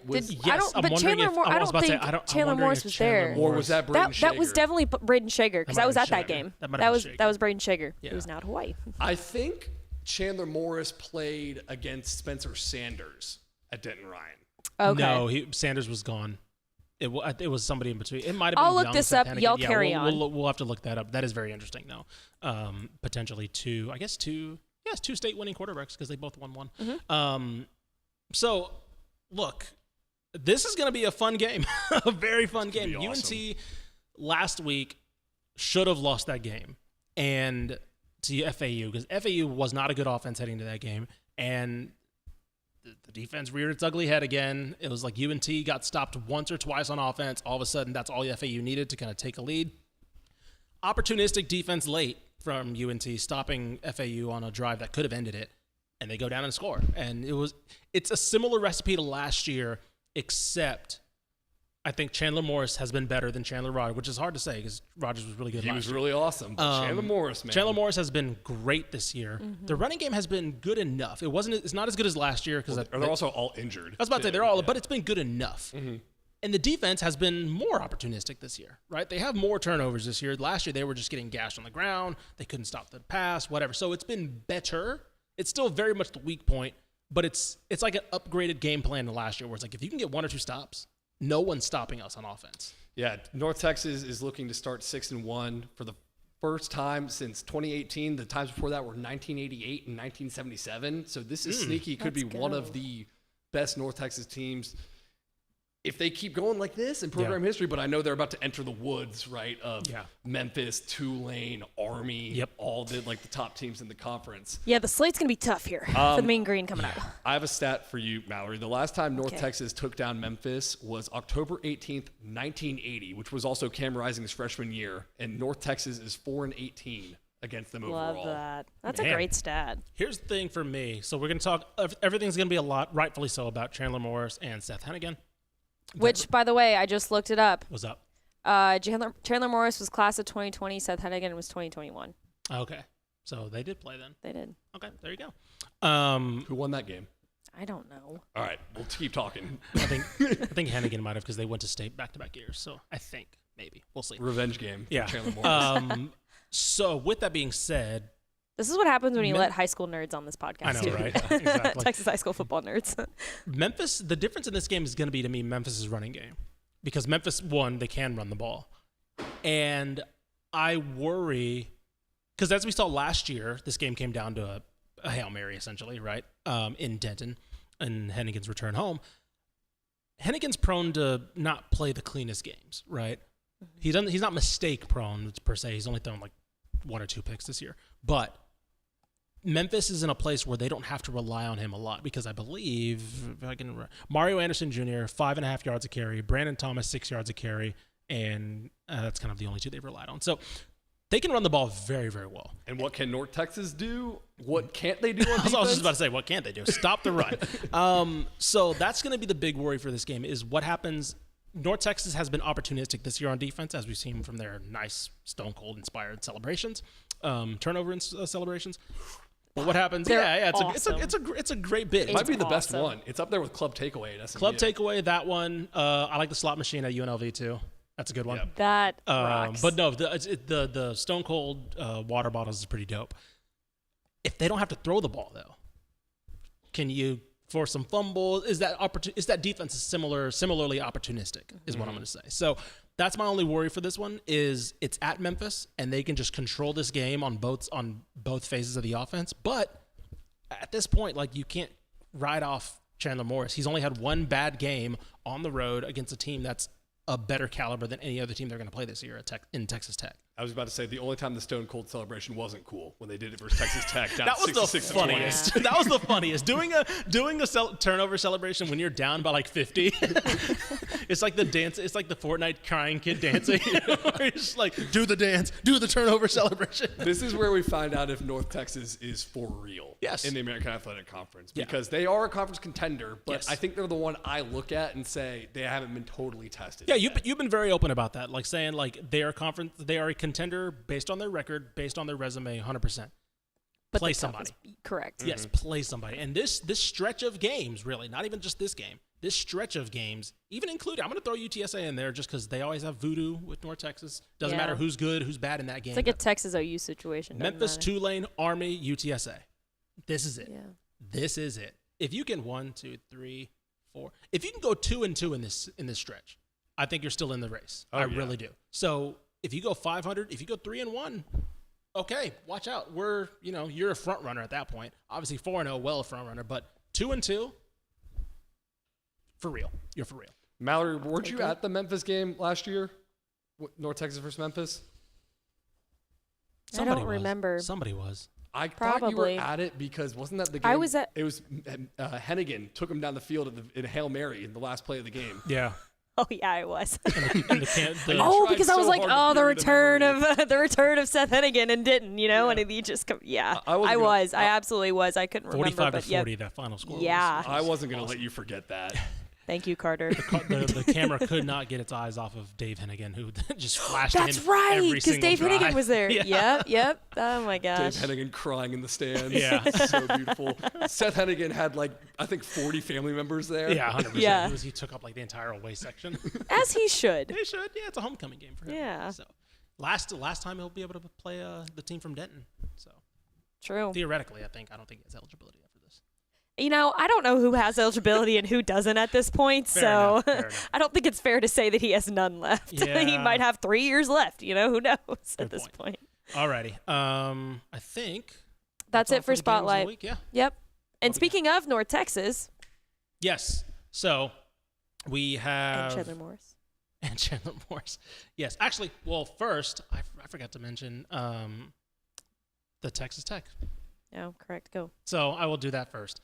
Chandler Morris was there. Or was that Braden Shager? That was definitely Braden Shager, because I was at that game. That was Braden Shager, Yeah. who's now at Hawaii. I think Chandler Morris played against Spencer Sanders at Denton Ryan. Okay. No, Sanders was gone. It was somebody in between. It might have been. I'll look young this Seth up. Hennigan. Y'all Yeah, carry on. We'll have to look that up. That is very interesting, though. Potentially two state winning quarterbacks because they both won one. Mm-hmm. So, look, this is going to be a fun game, a very fun game. Awesome. UNT last week should have lost that game, and to FAU, because FAU was not a good offense heading into that game, and the defense reared its ugly head again. It was like UNT got stopped once or twice on offense. All of a sudden, that's all FAU needed to kind of take a lead. Opportunistic defense late from UNT, stopping FAU on a drive that could have ended it, and they go down and score. And it's a similar recipe to last year, except I think Chandler Morris has been better than Chandler Rogers, which is hard to say because Rogers was really good last year. He was really awesome. But Chandler Morris, man. Chandler Morris has been great this year. Mm-hmm. The running game has been good enough. It's not as good as last year because they're also all injured. I was about to say they're all, but it's been good enough. Mm-hmm. And the defense has been more opportunistic this year, right? They have more turnovers this year. Last year they were just getting gashed on the ground. They couldn't stop the pass, whatever. So it's been better. It's still very much the weak point, but it's like an upgraded game plan to last year where it's like if you can get one or two stops, no one's stopping us on offense. Yeah, North Texas is looking to start 6-1 for the first time since 2018. The times before that were 1988 and 1977. So this is sneaky. Could be one of the best North Texas teams if they keep going like this in program history. But I know they're about to enter the woods, right, of Memphis, Tulane, Army, all the top teams in the conference. Yeah, the slate's going to be tough here for the Mean Green coming up. I have a stat for you, Mallory. The last time North Texas took down Memphis was October 18th, 1980, which was also Cam Rising's freshman year. And North Texas is 4-18 against them overall. Love that. That's a great stat. Here's the thing for me. So we're going to talk, everything's going to be a lot, rightfully so, about Chandler Morris and Seth Hennigan. Which, by the way, I just looked it up. What's up? Chandler Morris was class of 2020. Seth Hennigan was 2021. Okay. So they did play then. They did. Okay, there you go. Who won that game? I don't know. All right, we'll keep talking. I think Hennigan might have because they went to state back-to-back years. So I think maybe we'll see. Revenge game. Yeah. For Chandler Morris. So with that being said, this is what happens when you let high school nerds on this podcast. I know, too. right? Exactly. Texas high school football nerds. Memphis, the difference in this game is going to be, to me, Memphis' running game. Because Memphis, one, they can run the ball. And I worry, because as we saw last year, this game came down to a Hail Mary, essentially, right, in Denton, and Hennigan's return home. Hennigan's prone to not play the cleanest games, right? Mm-hmm. He's not mistake prone, per se. He's only thrown like 1 or 2 picks this year. But Memphis is in a place where they don't have to rely on him a lot because I believe, if I can, Mario Anderson Jr., 5.5 yards a carry, Brandon Thomas, 6 yards a carry, and that's kind of the only 2 they've relied on. So they can run the ball very, very well. And what can North Texas do? What can't they do on defense? I was just about to say, what can't they do? Stop the run. So that's going to be the big worry for this game is what happens. North Texas has been opportunistic this year on defense, as we've seen from their nice Stone Cold inspired celebrations, turnover celebrations. But what happens? Awesome. It's a great bid. It might be the best one. It's up there with Club Takeaway at SMU. Club Takeaway, that one. I like the slot machine at UNLV too. That's a good one. Yep. That rocks. But no, the Stone Cold water bottles is pretty dope. If they don't have to throw the ball though, can you force some fumbles? Is that defense similarly opportunistic? Is what I'm going to say. So that's my only worry for this one. Is it's at Memphis and they can just control this game on both phases of the offense. But at this point, like you can't ride off Chandler Morris. He's only had 1 bad game on the road against a team that's a better caliber than any other team they're going to play this year in Texas Tech. I was about to say the only time the Stone Cold celebration wasn't cool when they did it versus Texas Tech. That was the funniest. That was the funniest. Doing a turnover celebration when you're down by like 50 It's like the dance. It's like the Fortnite crying kid dancing. It's like, do the dance, do the turnover celebration. This is where we find out if North Texas is for real. Yes. In the American Athletic Conference, Yeah. because they are a conference contender, but Yes. I think they're the one I look at and say they haven't been totally tested. Yeah, yet. you've been very open about that, like saying like they are a contender based on their record, based on their resume, 100%. But Play the somebody. Correct. Yes, play somebody. And this stretch of games, really, not even just this game, this stretch of games, even including, I'm going to throw UTSA in there just because they always have voodoo with North Texas. Doesn't matter who's good, who's bad in that game. It's like a Texas OU situation. Memphis, doesn't matter. Tulane, Army, UTSA. This is it. Yeah. This is it. If you can 1, 2, 3, 4, if you can go 2-2 in this stretch, I think you're still in the race. I really do. So if you go 500, if you go 3-1, okay, watch out. You're a front runner at that point. Obviously 4-0, well a front runner, but 2-2, for real. You're for real. Mallory, weren't you at the Memphis game last year? North Texas versus Memphis? I don't remember. Somebody was. I thought you were Probably. at it because wasn't that the game? I was at. It was Hennigan took him down the field in a Hail Mary in the last play of the game. Yeah. Oh yeah, I was. Oh, Because I so was like, hard to the bury the return memory. of the return of Seth Hennigan, and didn't, and he just come. Yeah, I wasn't I gonna- was. I absolutely was. I couldn't remember. 45 but to 40, that final score Yeah. was. I wasn't going to let you forget that. Thank you, Carter. The camera could not get its eyes off of Dave Hennigan, who just flashed That's in right, every because single Dave drive. Hennigan was there. Yeah. Yep. Oh my gosh. Dave Hennigan crying in the stands. Yeah. So beautiful. Seth Hennigan had I think 40 family members there. Yeah, 100%. Yeah. He took up like the entire away section. As he should. They should. Yeah, it's a homecoming game for him. Yeah. So last time he'll be able to play the team from Denton. So True. theoretically, I don't think he has eligibility after this. I don't know who has eligibility and who doesn't at this point, Fair enough. I don't think it's fair to say that he has none left. he Yeah. might have 3 years left. Who knows at this point. Alrighty. I think That's all it for the games of the Spotlight. week. Yeah. Yep. And we got? speaking of North Texas Yes. So we have and Chandler Morris. And Chandler Morris. Yes. Actually, well, first, I forgot to mention the Texas Tech. Oh, correct. Go. So I will do that first.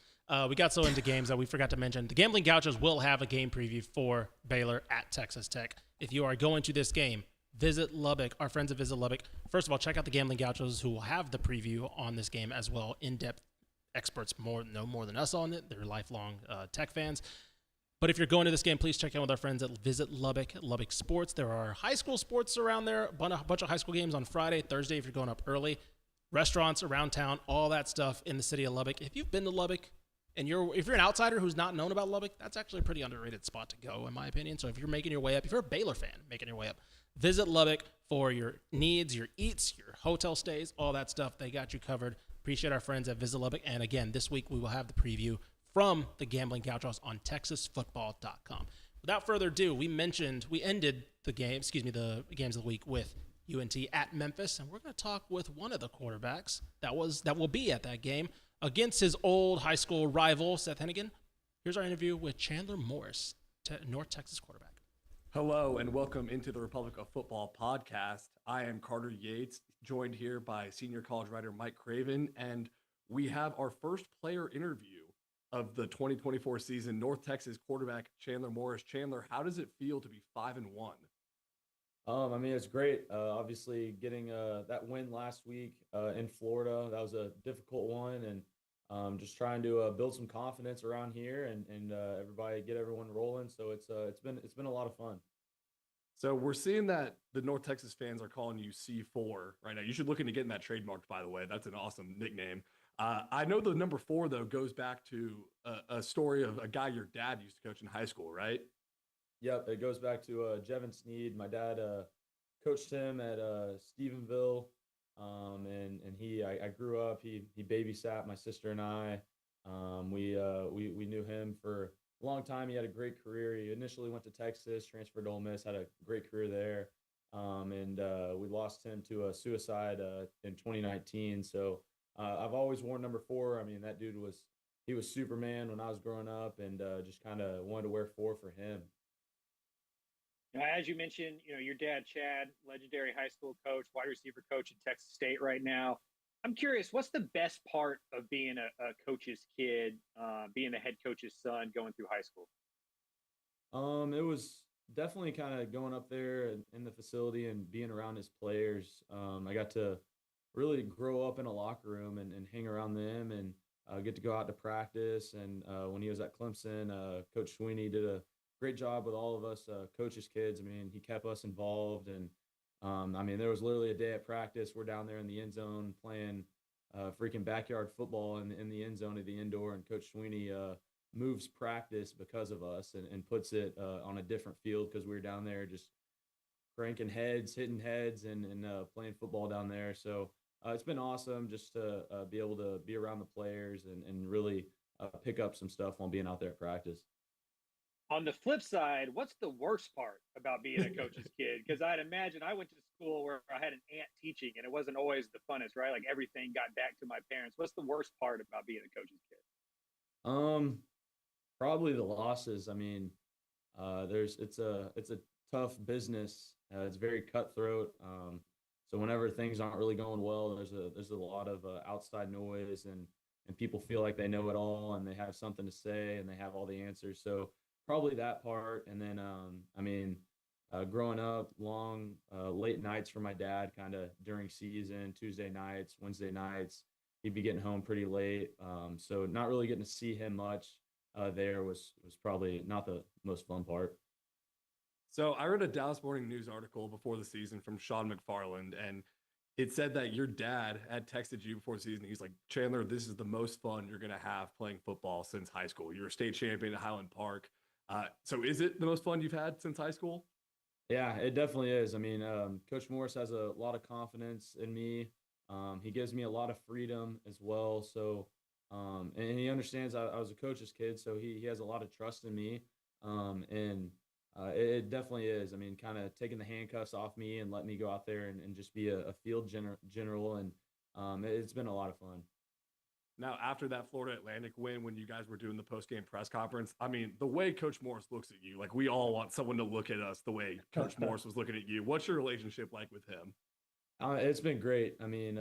We got so into games that we forgot to mention. The Gambling Gauchos will have a game preview for Baylor at Texas Tech. If you are going to this game, visit Lubbock. Our friends at Visit Lubbock. First of all, check out the Gambling Gauchos, who will have the preview on this game as well. In-depth experts know more than us on it. They're lifelong Tech fans. But if you're going to this game, please check in with our friends at Visit Lubbock, Lubbock Sports. There are high school sports around there, a bunch of high school games on Friday, Thursday if you're going up early. Restaurants around town, all that stuff in the city of Lubbock. If you've been to Lubbock and if you're an outsider who's not known about Lubbock, that's actually a pretty underrated spot to go, in my opinion. So if you're making your way up, if you're a Baylor fan making your way up, visit Lubbock for your needs, your eats, your hotel stays, all that stuff. They got you covered. Appreciate our friends at Visit Lubbock. And again, this week we will have the preview from the Gambling Gauchos on TexasFootball.com. Without further ado, we ended the games of the week with UNT at Memphis, and we're going to talk with one of the quarterbacks that will be at that game against his old high school rival, Seth Hennigan. Here's our interview with Chandler Morris, North Texas quarterback. Hello and welcome into the Republic of Football podcast. I am Carter Yates, joined here by senior college writer Mike Craven, and we have our first player interview of the 2024 season, North Texas quarterback Chandler Morris. Chandler, how does it feel to be 5-1? It's great. Obviously, getting that win last week in Florida, that was a difficult one, and just trying to build some confidence around here and get everyone rolling. So it's been a lot of fun. So we're seeing that the North Texas fans are calling you C4 right now. You should look into getting that trademarked, by the way. That's an awesome nickname. I know the number 4 though goes back to a story of a guy your dad used to coach in high school, right? Yep, it goes back to Jevin Sneed. My dad coached him at Stephenville, and I grew up. He babysat my sister and I. We knew him for a long time. He had a great career. He initially went to Texas, transferred to Ole Miss, had a great career there, and we lost him to a suicide in 2019. So I've always worn number 4. That dude was Superman when I was growing up, and just kind of wanted to wear 4 for him. As you mentioned, your dad, Chad, legendary high school coach, wide receiver coach at Texas State right now. I'm curious, what's the best part of being a coach's kid, being the head coach's son going through high school? It was definitely kind of going up there in the facility and being around his players. I got to really grow up in a locker room and hang around them and get to go out to practice. And when he was at Clemson, Coach Sweeney did a great job with all of us coaches' kids. I mean, he kept us involved. And I mean, there was literally a day at practice. We're down there in the end zone playing freaking backyard football in the end zone of the indoor. And Coach Sweeney moves practice because of us and puts it on a different field because we were down there just cranking heads, hitting heads, and playing football down there. So it's been awesome just to be able to be around the players and really pick up some stuff while being out there at practice. On the flip side, what's the worst part about being a coach's kid? Because I'd imagine I went to school where I had an aunt teaching, and it wasn't always the funnest, right? Like everything got back to my parents. What's the worst part about being a coach's kid? Probably the losses. I mean, it's a tough business. It's very cutthroat. So whenever things aren't really going well, there's a lot of outside noise and people feel like they know it all and they have something to say and they have all the answers. So probably that part. And then I mean, growing up, long late nights for my dad, kind of during season, Tuesday nights, Wednesday nights, he'd be getting home pretty late. So not really getting to see him much there was probably not the most fun part. So I read a Dallas Morning News article before the season from Sean McFarland, and it said that your dad had texted you before the season. He's like, Chandler, this is the most fun you're going to have playing football since high school. You're a state champion at Highland Park. So is it the most fun you've had since high school? Yeah, it definitely is. I mean, Coach Morris has a lot of confidence in me. He gives me a lot of freedom as well. So, and he understands I was a coach's kid, so he has a lot of trust in me. And it definitely is. I mean, kind of taking the handcuffs off me and letting me go out there and just be a field general. And it's been a lot of fun. Now, after that Florida Atlantic win, when you guys were doing the post-game press conference, I mean, the way Coach Morris looks at you, like we all want someone to look at us the way Coach Morris was looking at you. What's your relationship like with him? It's been great. I mean,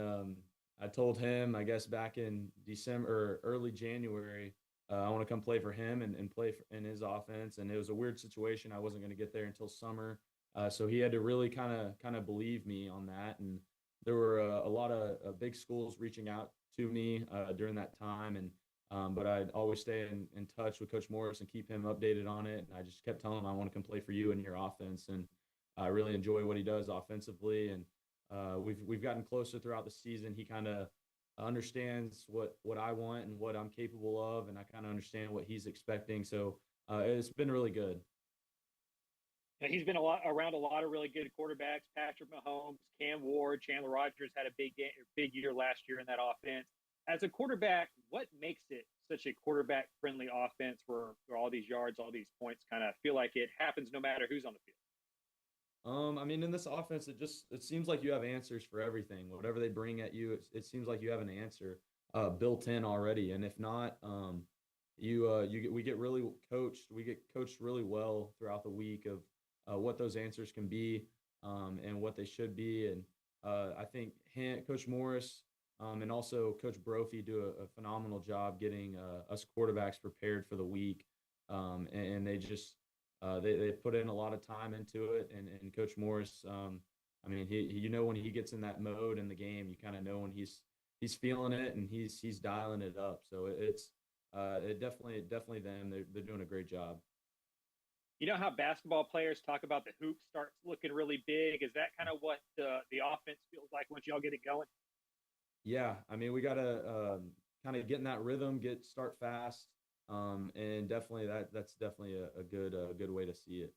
I told him, I guess back in December or early January, I want to come play for him and play in his offense. And it was a weird situation. I wasn't going to get there until summer. So he had to really kind of believe me on that. And there were a lot of big schools reaching out to me during that time. And but I'd always stay in touch with Coach Morris and keep him updated on it. And I just kept telling him, I want to come play for you in your offense. And I really enjoy what he does offensively. And we've gotten closer throughout the season. He kind of understands what I want and what I'm capable of, and I kind of understand what he's expecting. So it's been really good. And he's been around a lot of really good quarterbacks: Patrick Mahomes, Cam Ward, Chandler Rogers had a big year last year in that offense. As a quarterback, what makes it such a quarterback-friendly offense where all these yards, all these points kind of feel like it happens no matter who's on the field? I mean, in this offense, it seems like you have answers for everything. Whatever they bring at you, it seems like you have an answer built in already. And if not, we get really coached. We get coached really well throughout the week of what those answers can be and what they should be. And I think Coach Morris and also Coach Brophy do a phenomenal job getting us quarterbacks prepared for the week. And they just they put in a lot of time into it. And Coach Morris, I mean, when he gets in that mode in the game, you kind of know when he's feeling it and he's dialing it up. So it's definitely them. They're doing a great job. You know how basketball players talk about the hoop starts looking really big? Is that kind of what the offense feels like once y'all get it going? Yeah, I mean, we got to kind of get in that rhythm, start fast, and definitely that's definitely a good way to see it.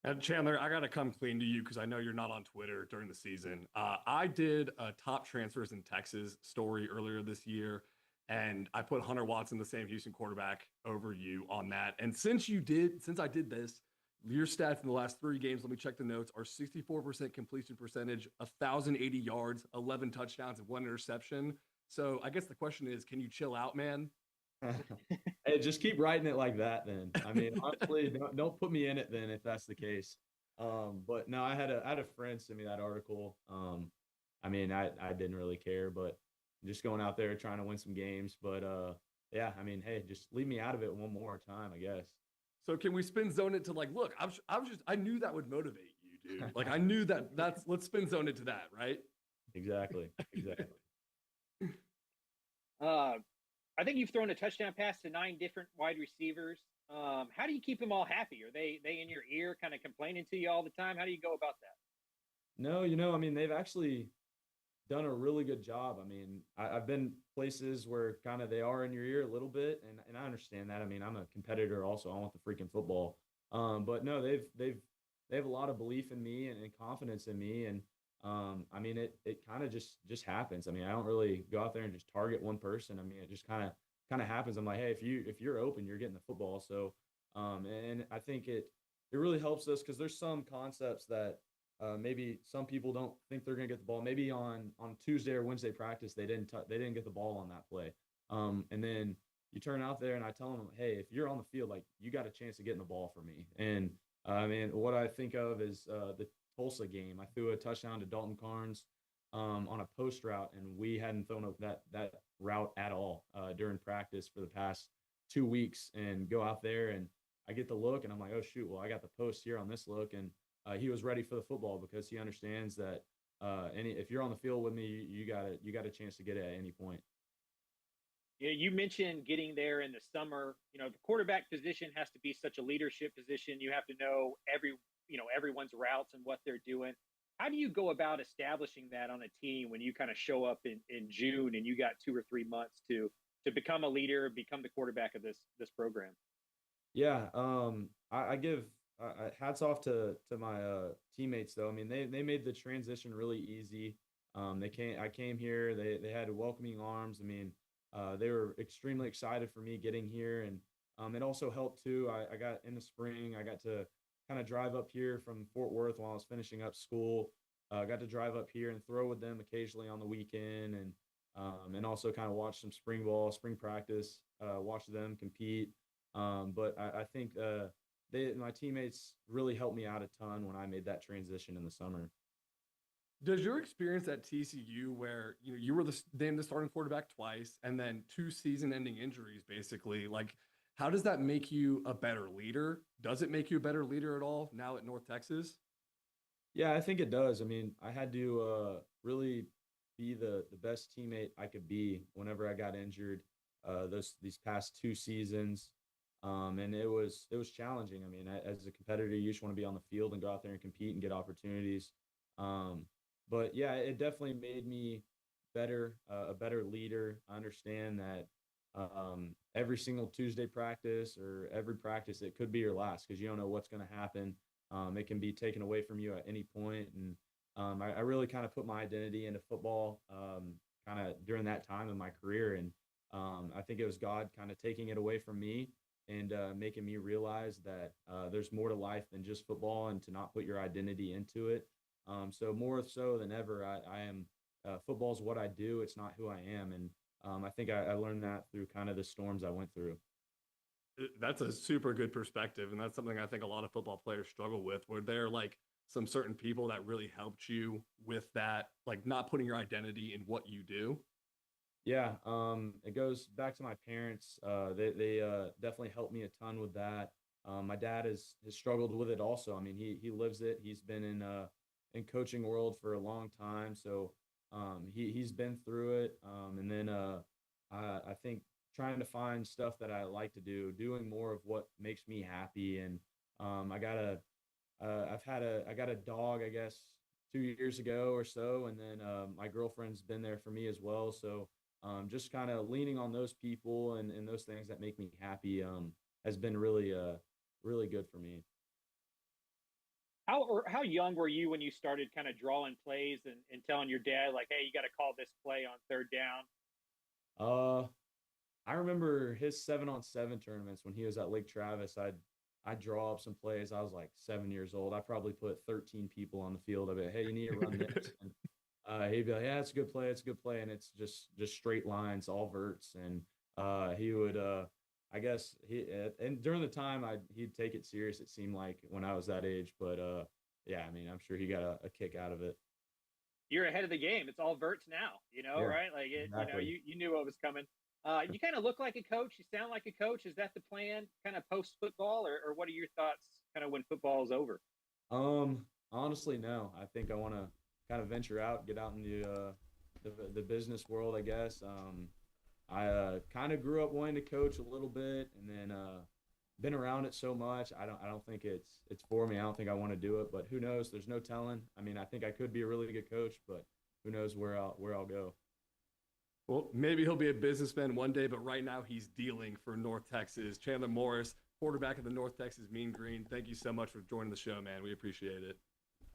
And Chandler, I got to come clean to you because I know you're not on Twitter during the season. I did a top transfers in Texas story earlier this year, and I put Hunter Watson, the Sam Houston quarterback, over you on that. And since I did this, your stats in the last 3 games, let me check the notes, are 64% completion percentage, 1,080 yards, 11 touchdowns, and 1 interception. So I guess the question is, can you chill out, man? Hey, just keep writing it like that then. I mean, honestly, don't put me in it then if that's the case. But no, I had a friend send me that article. I mean, I didn't really care, but just going out there trying to win some games. But yeah, I mean, hey, just leave me out of it one more time, I guess. So can we spin zone it to like, look, I knew that would motivate you, dude. Like I knew let's spin zone it to that, right? Exactly. I think you've thrown a touchdown pass to 9 different wide receivers. How do you keep them all happy? Are they in your ear kind of complaining to you all the time? How do you go about that? No, I mean, they've actually done a really good job. I mean, I've been places where kind of they are in your ear a little bit, and I understand that. I mean, I'm a competitor also. I want the freaking football. But no, they have a lot of belief in me and confidence in me, and I mean, it kind of just happens. I mean, I don't really go out there and just target one person. I mean, it just kind of happens. I'm like, hey, if you're open, you're getting the football. So, and I think it really helps us because there's some concepts that maybe some people don't think they're going to get the ball. Maybe on Tuesday or Wednesday practice, they didn't get the ball on that play. And then you turn out there and I tell them, hey, if you're on the field, like you got a chance of getting the ball for me. And I mean, what I think of is the Tulsa game. I threw a touchdown to Dalton Carnes on a post route, and we hadn't thrown up that route at all during practice for the past 2 weeks. And go out there and I get the look, and I'm like, oh shoot, well I got the post here on this look, and he was ready for the football because he understands that if you're on the field with me, you got a chance to get it at any point. Yeah, you mentioned getting there in the summer. The quarterback position has to be such a leadership position. You have to know everyone's routes and what they're doing. How do you go about establishing that on a team when you kind of show up in June and you got 2 or 3 months to become a leader, become the quarterback of this program? Yeah, I give hats off to my teammates though. I mean, they made the transition really easy. I came here. They had welcoming arms. I mean, they were extremely excited for me getting here, and it also helped too. I got in the spring. I got to kind of drive up here from Fort Worth while I was finishing up school. I got to drive up here and throw with them occasionally on the weekend, and also kind of watch some spring ball, spring practice, watch them compete. But I think my teammates really helped me out a ton when I made that transition in the summer. Does your experience at TCU, where you were named the starting quarterback twice, and then 2 season-ending injuries, basically, like how does that make you a better leader? Does it make you a better leader at all now at North Texas? Yeah, I think it does. I mean, I had to really be the best teammate I could be whenever I got injured. These past 2 seasons, and it was challenging. I mean, as a competitor, you just want to be on the field and go out there and compete and get opportunities. But yeah, it definitely made me better, a better leader. I understand that every single Tuesday practice or every practice, it could be your last because you don't know what's going to happen. It can be taken away from you at any point. And I really kind of put my identity into football kind of during that time in my career. And I think it was God kind of taking it away from me and making me realize that there's more to life than just football and to not put your identity into it. So more so than ever, I am football is what I do. It's not who I am. And I think I learned that through kind of the storms I went through. That's a super good perspective. And that's something I think a lot of football players struggle with. Were there like some certain people that really helped you with that, like not putting your identity in what you do? Yeah, it goes back to my parents. They definitely helped me a ton with that. My dad has struggled with it also. I mean, he lives it. He's been in coaching world for a long time, so he's been through it. And then I think trying to find stuff that I like to do, doing more of what makes me happy. And I got I got a dog, I guess 2 years ago or so, and then my girlfriend's been there for me as well. So just kind of leaning on those people and those things that make me happy has been really really good for me. How young were you when you started kind of drawing plays and telling your dad like, hey, you got to call this play on 3rd down? Uh, I remember his 7-on-7 tournaments when he was at Lake Travis. I'd draw up some plays. I was like 7 years old. I probably put 13 people on the field. I'd be like, hey, you need to run this. And he'd be like, yeah, it's a good play. It's a good play. And it's just straight lines, all verts. And he would, I guess and during the time he'd take it serious. It seemed like when I was that age, but yeah, I mean, I'm sure he got a kick out of it. You're ahead of the game. It's all verts now, Yeah, right? Like exactly. you knew what was coming. You kind of look like a coach. You sound like a coach. Is that the plan, kind of post football, or what are your thoughts, kind of when football is over? Honestly, no. I think I want to kind of venture out, get out in the business world, I guess. I kind of grew up wanting to coach a little bit, and then been around it so much. I don't think it's for me. I don't think I want to do it, but who knows? There's no telling. I mean, I think I could be a really good coach, but who knows where I'll go. Well, maybe he'll be a businessman one day, but right now he's dealing for North Texas. Chandler Morris, quarterback of the North Texas Mean Green. Thank you so much for joining the show, man. We appreciate it.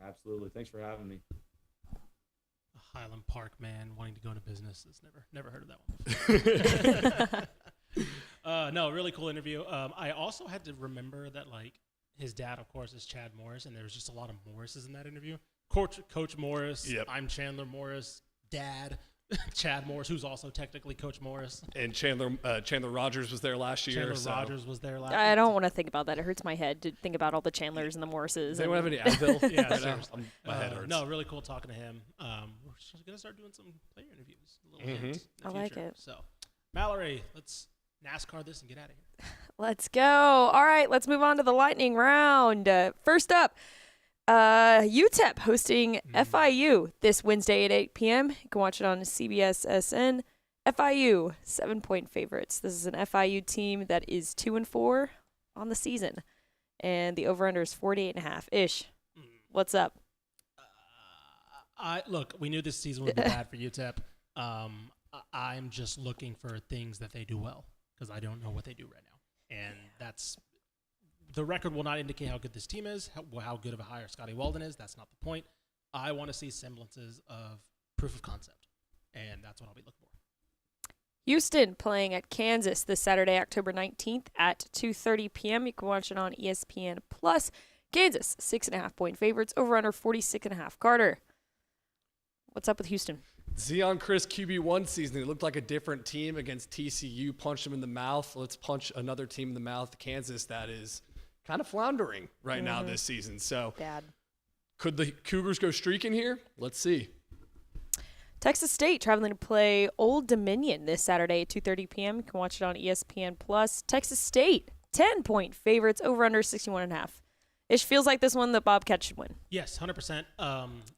Absolutely. Thanks for having me. A Highland Park man wanting to go into business. It's never heard of that one before. No, really cool interview. I also had to remember that, like, his dad, of course, is Chad Morris, and there was just a lot of Morrises in that interview. Coach Morris. Yep. I'm Chandler Morris. Dad. Chad Morris, who's also technically Coach Morris. And Chandler Rogers was there last year. Chandler Rogers was there last year. I don't want to think about that. It hurts my head to think about all the Chandlers and the Morrises. Does anyone have any Advil? Yeah, right seriously. my head hurts. No, really cool talking to him. We're just going to start doing some player interviews. A little hint in the I like future. it. So, Mallory, let's NASCAR this and get out of here. Let's go. All right, let's move on to the lightning round. First up, UTEP hosting FIU this Wednesday at 8 p.m. You can watch it on CBS SN. FIU, 7-point favorites. This is an FIU team that is 2-4 on the season, and the over/under is 48.5-ish. What's up? Look, we knew this season would be bad for UTEP. I'm just looking for things that they do well because I don't know what they do right now, and that's. The record will not indicate how good this team is, how good of a hire Scotty Walden is. That's not the point. I want to see semblances of proof of concept, and that's what I'll be looking for. Houston playing at Kansas this Saturday, October 19th at 2:30 p.m. You can watch it on ESPN+. Kansas, 6.5-point favorites, over/under 46.5. Carter, what's up with Houston? Zion Chris QB1 season, it looked like a different team against TCU. Punched him in the mouth. Let's punch another team in the mouth. Kansas, that is kind of floundering right now this season. So Bad. Could the Cougars go streaking here? Let's see. Texas State traveling to play Old Dominion this Saturday at 2:30 p.m. You can watch it on ESPN+. Texas State, 10-point favorites, over/under 61.5. It feels like this one the Bobcats should win. Yes, 100%.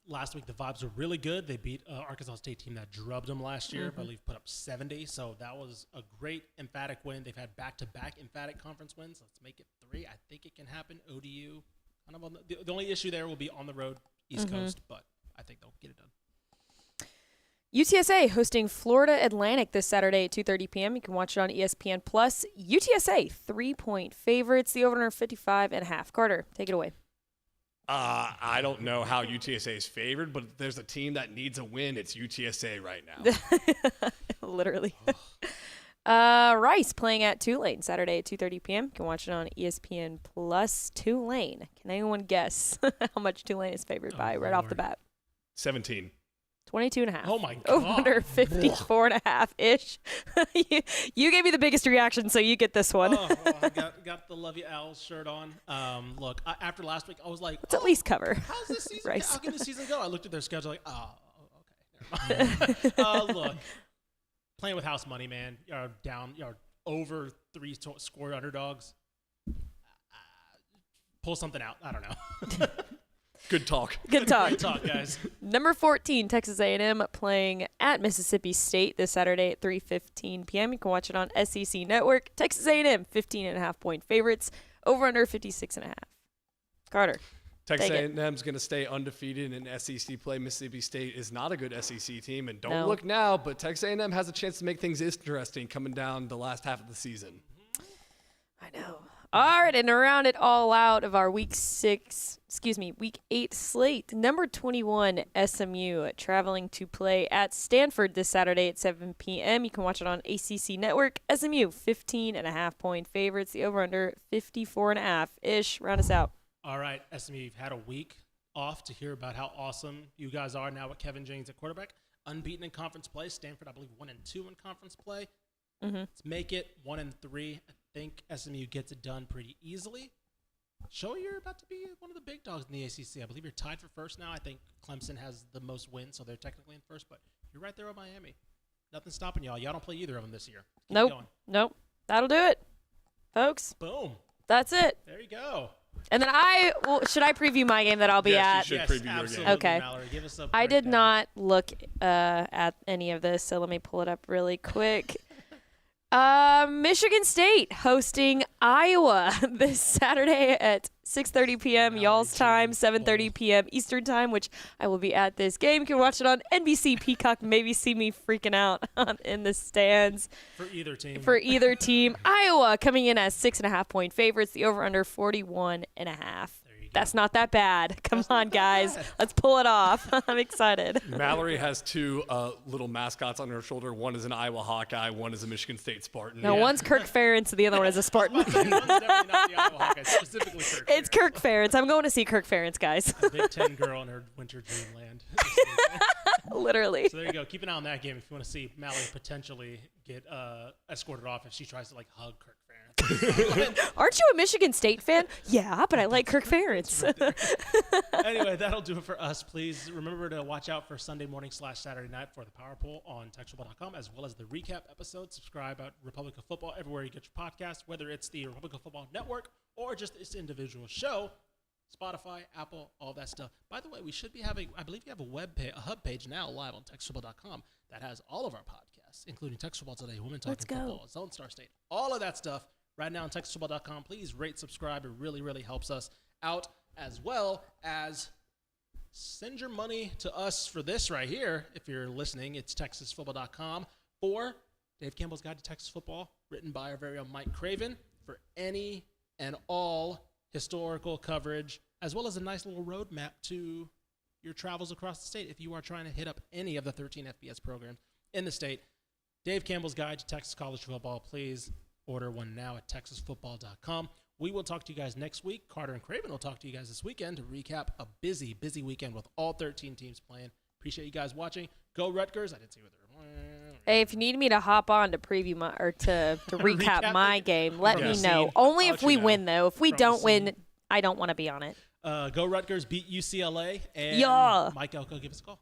Last week the vibes were really good. They beat Arkansas State team that drubbed them last year, I believe put up 70. So that was a great emphatic win. They've had back-to-back emphatic conference wins. Let's make it 3. I think it can happen. ODU, kind of on the only issue there will be on the road, East Coast, but I think they'll get it done. UTSA hosting Florida Atlantic this Saturday at 2:30 p.m. You can watch it on ESPN+. UTSA, 3-point favorites. The over/under 55.5. Carter, take it away. I don't know how UTSA is favored, but if there's a team that needs a win, it's UTSA right now. Literally. Rice playing at Tulane Saturday at 2:30 p.m. You can watch it on ESPN+. Tulane. Can anyone guess how much Tulane is favored by right off the bat? 17. 22.5. Oh, my God. Over 54.5-ish. You gave me the biggest reaction, so you get this one. I got the Love You Owls shirt on. Look, after last week, I was like, Let's at least cover. how's this season? Rice. How can this season go? I looked at their schedule like, okay, never mind. Look, playing with house money, man. You're down. You're over 3 score underdogs. Pull something out. I don't know. Good talk. Good talk. Good talk, guys. Number 14, Texas A&M playing at Mississippi State this Saturday at 3:15 p.m. You can watch it on SEC Network. Texas A&M, 15.5-point favorites, over/under 56.5. Carter. Texas A&M's going to stay undefeated in SEC play. Mississippi State is not a good SEC team, and don't look now, but Texas A&M has a chance to make things interesting coming down the last half of the season. I know. All right, and to round it all out of our Week 8 slate, number 21, SMU, traveling to play at Stanford this Saturday at 7 p.m. You can watch it on ACC Network. SMU, 15.5-point favorites. The over-under, 54.5-ish. Round us out. All right, SMU, you've had a week off to hear about how awesome you guys are now with Kevin James at quarterback. Unbeaten in conference play. Stanford, I believe, 1-2 in conference play. Let's make it 1-3. I think SMU gets it done pretty easily. Show you're about to be one of the big dogs in the ACC. I believe you're tied for first now. I think Clemson has the most wins, so they're technically in first, but you're right there with Miami. Nothing's stopping y'all. Y'all don't play either of them this year. Keep Nope. going. Nope. That'll do it, folks. Boom. That's it. There you go. And then should I preview my game that I'll be Yes, you at? should preview your game. absolutely, Okay. Mallory. Give us a I did breakdown. not look at any of this, so let me pull it up really quick. Michigan State hosting Iowa this Saturday at 6:30 p.m. y'all's time, 7:30 p.m. Eastern time, which I will be at this game. You can watch it on NBC Peacock. Maybe see me freaking out in the stands For either team. for either team. Iowa coming in as 6.5-point favorites. The over/under 41.5. There you go. That's not that bad. Come That's not on, that guys. bad. Let's pull it off. I'm excited. Mallory has two little mascots on her shoulder. One is an Iowa Hawkeye. One is a Michigan State Spartan. No, one's Kirk Ferentz, the other one is a Spartan. One's definitely not the Iowa Hawkeyes, specifically Kirk. It's Kirk Ferentz. I'm going to see Kirk Ferentz, guys. A Big Ten girl in her winter dreamland. Literally. So there you go. Keep an eye on that game if you want to see Mallory potentially get escorted off if she tries to hug Kirk Ferentz. Aren't you a Michigan State fan? Yeah, but I like Kirk Ferentz. Anyway, that'll do it for us. Please remember to watch out for Sunday morning / Saturday night for the Power Poll on TextualBall.com, as well as the recap episode. Subscribe at Republic of Football everywhere you get your podcast, whether it's the Republic of Football Network or just its individual show. Spotify, Apple, all that stuff. By the way, we should be having, I believe we have a hub page now live on TextualBall.com that has all of our podcasts, including Textual Today, Women Talking Let's go. Football, Zone Star State, all of that stuff right now on TextualBall.com. Please rate, subscribe. It really, really helps us out, as well as send your money to us for this right here. If you're listening, it's TexasFootball.com for Dave Campbell's Guide to Texas Football, written by our very own Mike Craven, for any and all historical coverage, as well as a nice little roadmap to your travels across the state if you are trying to hit up any of the 13 FBS programs in the state. Dave Campbell's Guide to Texas College Football. Please order one now at TexasFootball.com. We will talk to you guys next week. Carter and Craven will talk to you guys this weekend to recap a busy, busy weekend with all 13 teams playing. Appreciate you guys watching. Go Rutgers. I didn't see what they're Hey, if you need me to hop on to preview to recap Recap my it game, let from me the know. scene. Only I'll if let we you know. win, though. If we From the don't win, scene. I don't want to be on it. Go Rutgers beat UCLA. And Yeah. Mike Elko, give us a call.